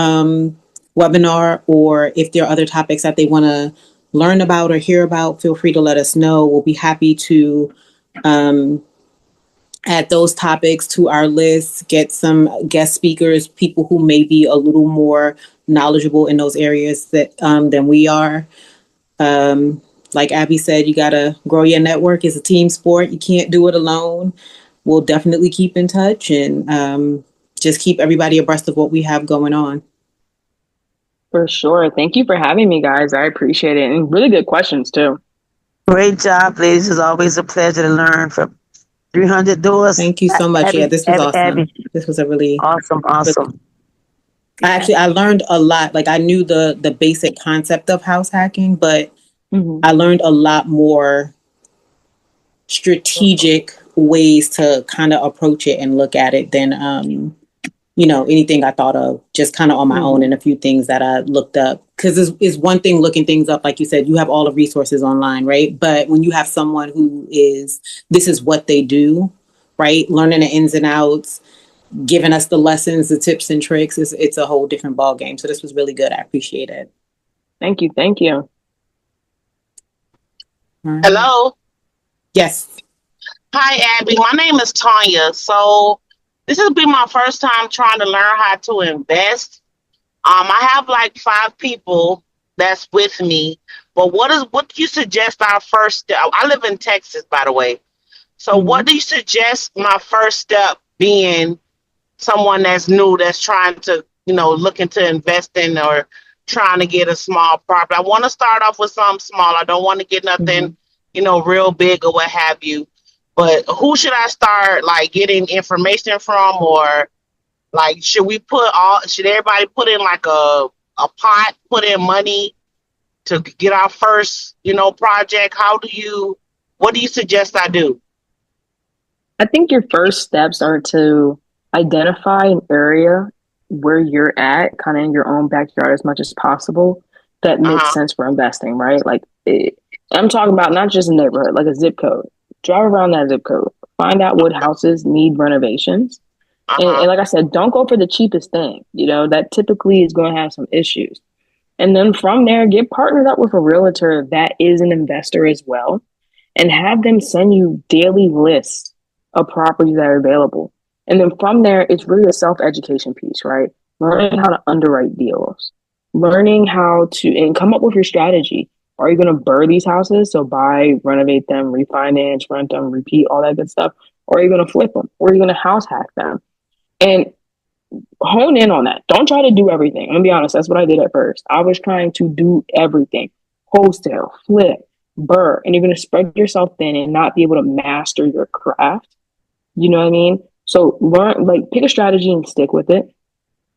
webinar, or if there are other topics that they want to learn about or hear about, feel free to let us know. We'll be happy to add those topics to our list, get some guest speakers, people who may be a little more knowledgeable in those areas that than we are. Like Abby said, you got to grow your network. It's a team sport. You can't do it alone. We'll definitely keep in touch and just keep everybody abreast of what we have going on. For sure. Thank you for having me, guys. I appreciate it. And really good questions, too. Great job, ladies. It's always a pleasure to learn from 300 doors. Thank you so much. Yeah, this was awesome. This was a really awesome. I learned a lot. Like, I knew the basic concept of house hacking, but I learned a lot more strategic ways to kind of approach it and look at it than anything I thought of just kind of on my own, and a few things that I looked up. Because it's one thing looking things up, like you said, you have all the resources online, right? But when you have someone who this is what they do, right? Learning the ins and outs, giving us the lessons, the tips and tricks, it's a whole different ball game. So this was really good. I appreciate it. Thank you. Hello? Yes. Hi, Abby. My name is Tanya. So this will be my first time trying to learn how to invest. I have like 5 people that's with me. But what do you suggest our first step? I live in Texas, by the way. So what do you suggest my first step being, someone that's new, that's trying to, look into investing or trying to get a small property? I want to start off with something small. I don't want to get nothing, real big or what have you. But who should I start like getting information from, or like should everybody put in like a pot, put in money to get our first, project? What do you suggest I do? I think your first steps are to identify an area where you're at, kind of in your own backyard as much as possible, that makes sense for investing, right? Like I'm talking about not just a neighborhood, like a zip code. Drive around that zip code, find out what houses need renovations. And like I said, don't go for the cheapest thing. That typically is going to have some issues. And then from there, get partnered up with a realtor that is an investor as well, and have them send you daily lists of properties that are available. And then from there, it's really a self-education piece, right? Learning how to underwrite deals, learning how to, and come up with your strategy. Are you going to burr these houses? So buy, renovate them, refinance, rent them, repeat, all that good stuff. Or are you going to flip them? Or are you going to house hack them? And hone in on that. Don't try to do everything. I'm going to be honest. That's what I did at first. I was trying to do everything. Wholesale, flip, burr. And you're going to spread yourself thin and not be able to master your craft. You know what I mean? So learn, pick a strategy and stick with it.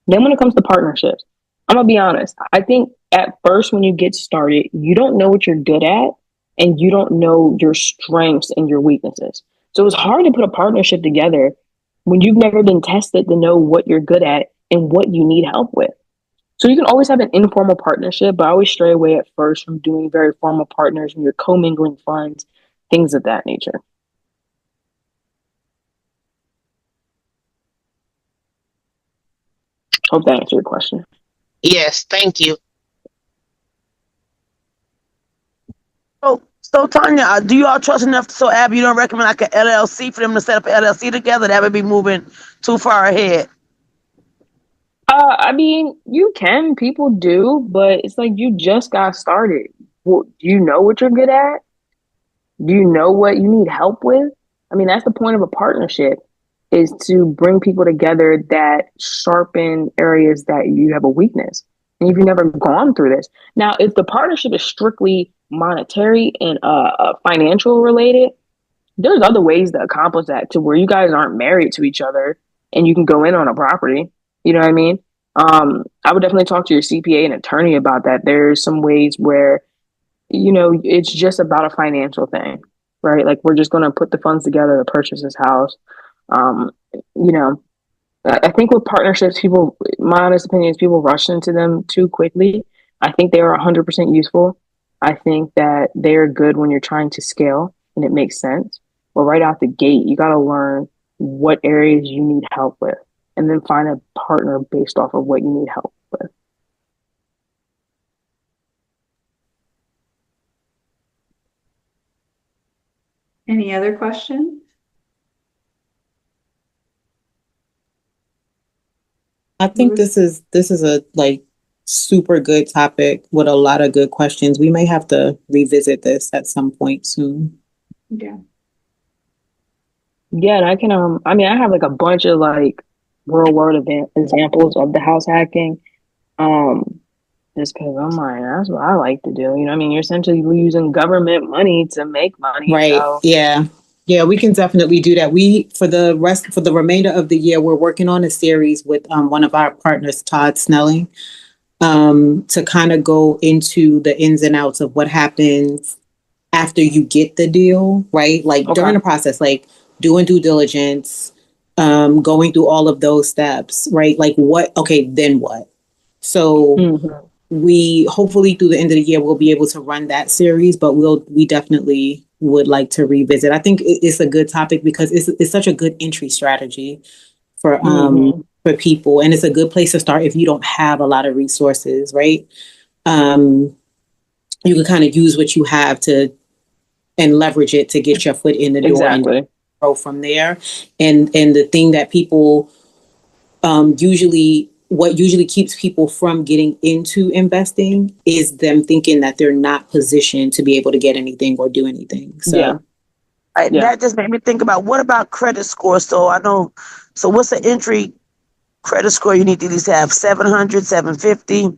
Then when it comes to partnerships, I'm going to be honest. I think at first when you get started, you don't know what you're good at and you don't know your strengths and your weaknesses. So it's hard to put a partnership together when you've never been tested to know what you're good at and what you need help with. So you can always have an informal partnership, but I always stray away at first from doing very formal partners when you're commingling funds, things of that nature. Hope that answered your question. Yes, thank you. So Tanya, do you all trust enough? So Abby, you don't recommend like an LLC for them to set up an LLC together? That would be moving too far ahead. I mean, you can, people do, but it's like you just got started. Well, do you know what you're good at? Do you know what you need help with? I mean, that's the point of a partnership. is to bring people together that sharpen areas that you have a weakness. And if you've never gone through this. Now, if the partnership is strictly monetary and financial related, there's other ways to accomplish that to where you guys aren't married to each other and you can go in on a property. You know what I mean? I would definitely talk to your CPA and attorney about that. There's some ways where, you know, it's just about a financial thing, right? Like we're just going to put the funds together to purchase this house. You know, I think with partnerships, people, my honest opinion is people rush into them too quickly. I think they are 100% useful. I think that they're good when you're trying to scale and it makes sense. But right out the gate, you got to learn what areas you need help with and then find a partner based off of what you need help with. Any other questions? I think this is a like super good topic with a lot of good questions. We may have to revisit this at some point soon. Yeah. Yeah, and I can I mean I have like a bunch of like real world examples of the house hacking. Just because I'm like, that's what I like to do. You know, I mean, you're essentially using government money to make money. Right. So. Yeah, we can definitely do that. For the remainder of the year, we're working on a series with one of our partners, Todd Snelling, to kind of go into the ins and outs of what happens after you get the deal, right? Like during the process, like doing due diligence, going through all of those steps, right? Like then what? So we hopefully through the end of the year, we'll be able to run that series, but we definitely would like to revisit. I think it's a good topic because it's such a good entry strategy for people. And it's a good place to start if you don't have a lot of resources, right? You can kind of use what you have and leverage it to get your foot in the door and grow from there. And the thing that people what usually keeps people from getting into investing is them thinking that they're not positioned to be able to get anything or do anything. So that just made me think about what about credit score? So what's the entry credit score you need to at least have? 700, 750?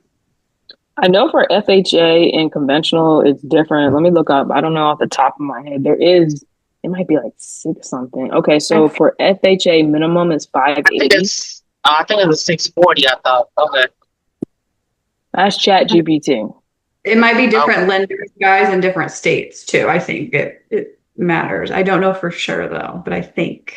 I know for FHA and conventional, it's different. Let me look up. I don't know off the top of my head. It might be like 6 something. Okay, so for FHA, minimum is 580. I think it was 640, I thought. Okay. That's ChatGPT. It might be different lenders, guys, in different states, too. I think it matters. I don't know for sure, though, but I think.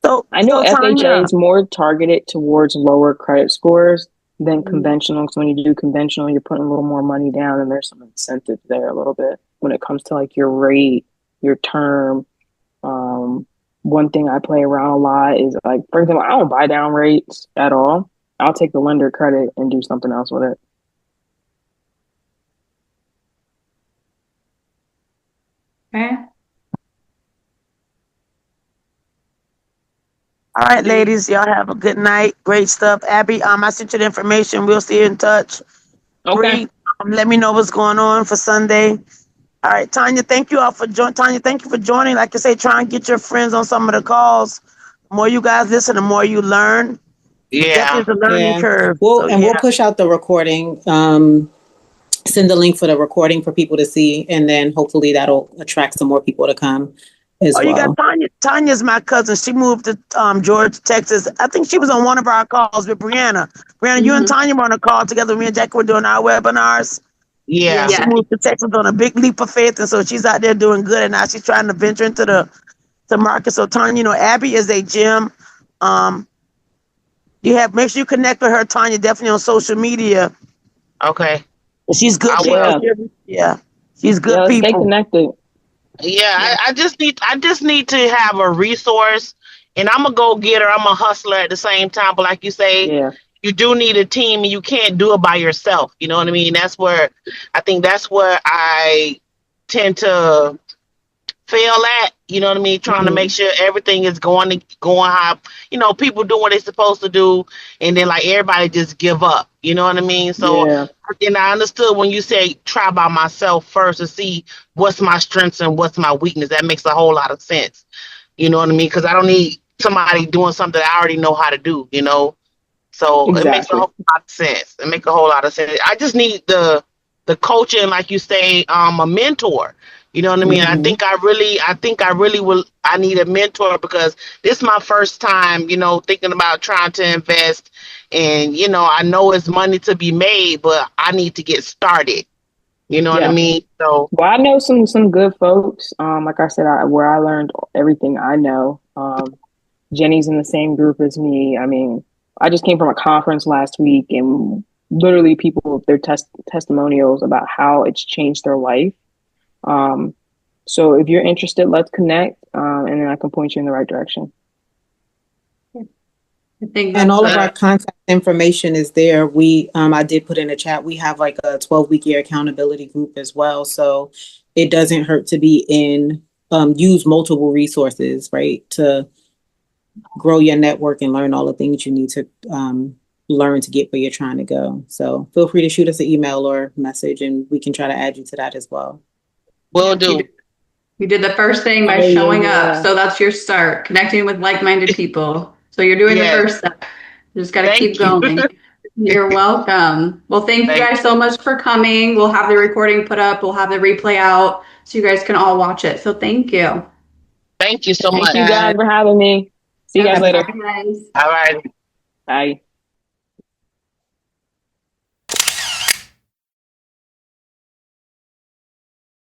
So I know FHA is more targeted towards lower credit scores than conventional. So when you do conventional, you're putting a little more money down, and there's some incentive there a little bit when it comes to like your rate, your term. One thing I play around a lot is like, for example, I don't buy down rates at all. I'll take the lender credit and do something else with it. Okay. All right, ladies, y'all have a good night. Great stuff. Abby, I sent you the information. We'll stay in touch. Okay. Let me know what's going on for Sunday. All right, Tanya, thank you all for joining. Tanya, thank you for joining. Like I say, try and get your friends on some of the calls. The more you guys listen, the more you learn. Yeah. It's a learning curve. We'll push out the recording. Send the link for the recording for people to see, and then hopefully that'll attract some more people to come as well. You got Tanya. Tanya's my cousin. She moved to Georgia, Texas. I think she was on one of our calls with Brianna. Brianna, you and Tanya were on a call together. Me and Jackie were doing our webinars. Yeah. She moved to Texas on a big leap of faith, and so she's out there doing good, and now she's trying to venture into the market. So Tanya, Abby is a gem. Make sure you connect with her, Tanya, definitely on social media. Okay. She's good. She's good people. Stay connected. Yeah, I just need to have a resource, and I'm a go-getter. I'm a hustler at the same time. But like you say, you do need a team, and you can't do it by yourself. You know what I mean? That's where I tend to fail at. You know what I mean? Trying to make sure everything is going how people do what they're supposed to do, and then like everybody just give up. You know what I mean? So then I understood when you say try by myself first to see what's my strengths and what's my weakness. That makes a whole lot of sense. You know what I mean? Because I don't need somebody doing something I already know how to do, you know. So it makes a Exactly. whole lot of sense. It makes a whole lot of sense. I just need the coaching, like you say, a mentor. You know what I mean? Mhm. I think I really will. I need a mentor because this is my first time, you know, thinking about trying to invest. And, you know, I know it's money to be made, but I need to get started. You know what I Yeah. mean? So, Well, I know some good folks. Like I said, where I learned everything I know. Jenny's in the same group as me. I mean, I just came from a conference last week, and literally people their testimonials about how it's changed their life. So if you're interested, let's connect, and then I can point you in the right direction. I think And all of that's our contact information is there. I did put in a chat. We have like a 12-week year accountability group as well. So it doesn't hurt to be use multiple resources, right? To grow your network and learn all the things you need to learn to get where you're trying to go. So feel free to shoot us an email or message and we can try to add you to that as well. will do. You did the first thing by Oh, showing yeah. up. So that's your start, connecting with like-minded people. So you're doing the Yes. first step. You just got to Thank keep you. going. You're welcome. Well, thank you Thank guys so much for coming. We'll have the recording put up. We'll have the replay out so you guys can all watch it. So thank you. Thank you so Thank much. you guys for having me. See you guys Okay, later. bye, guys. All right. Bye.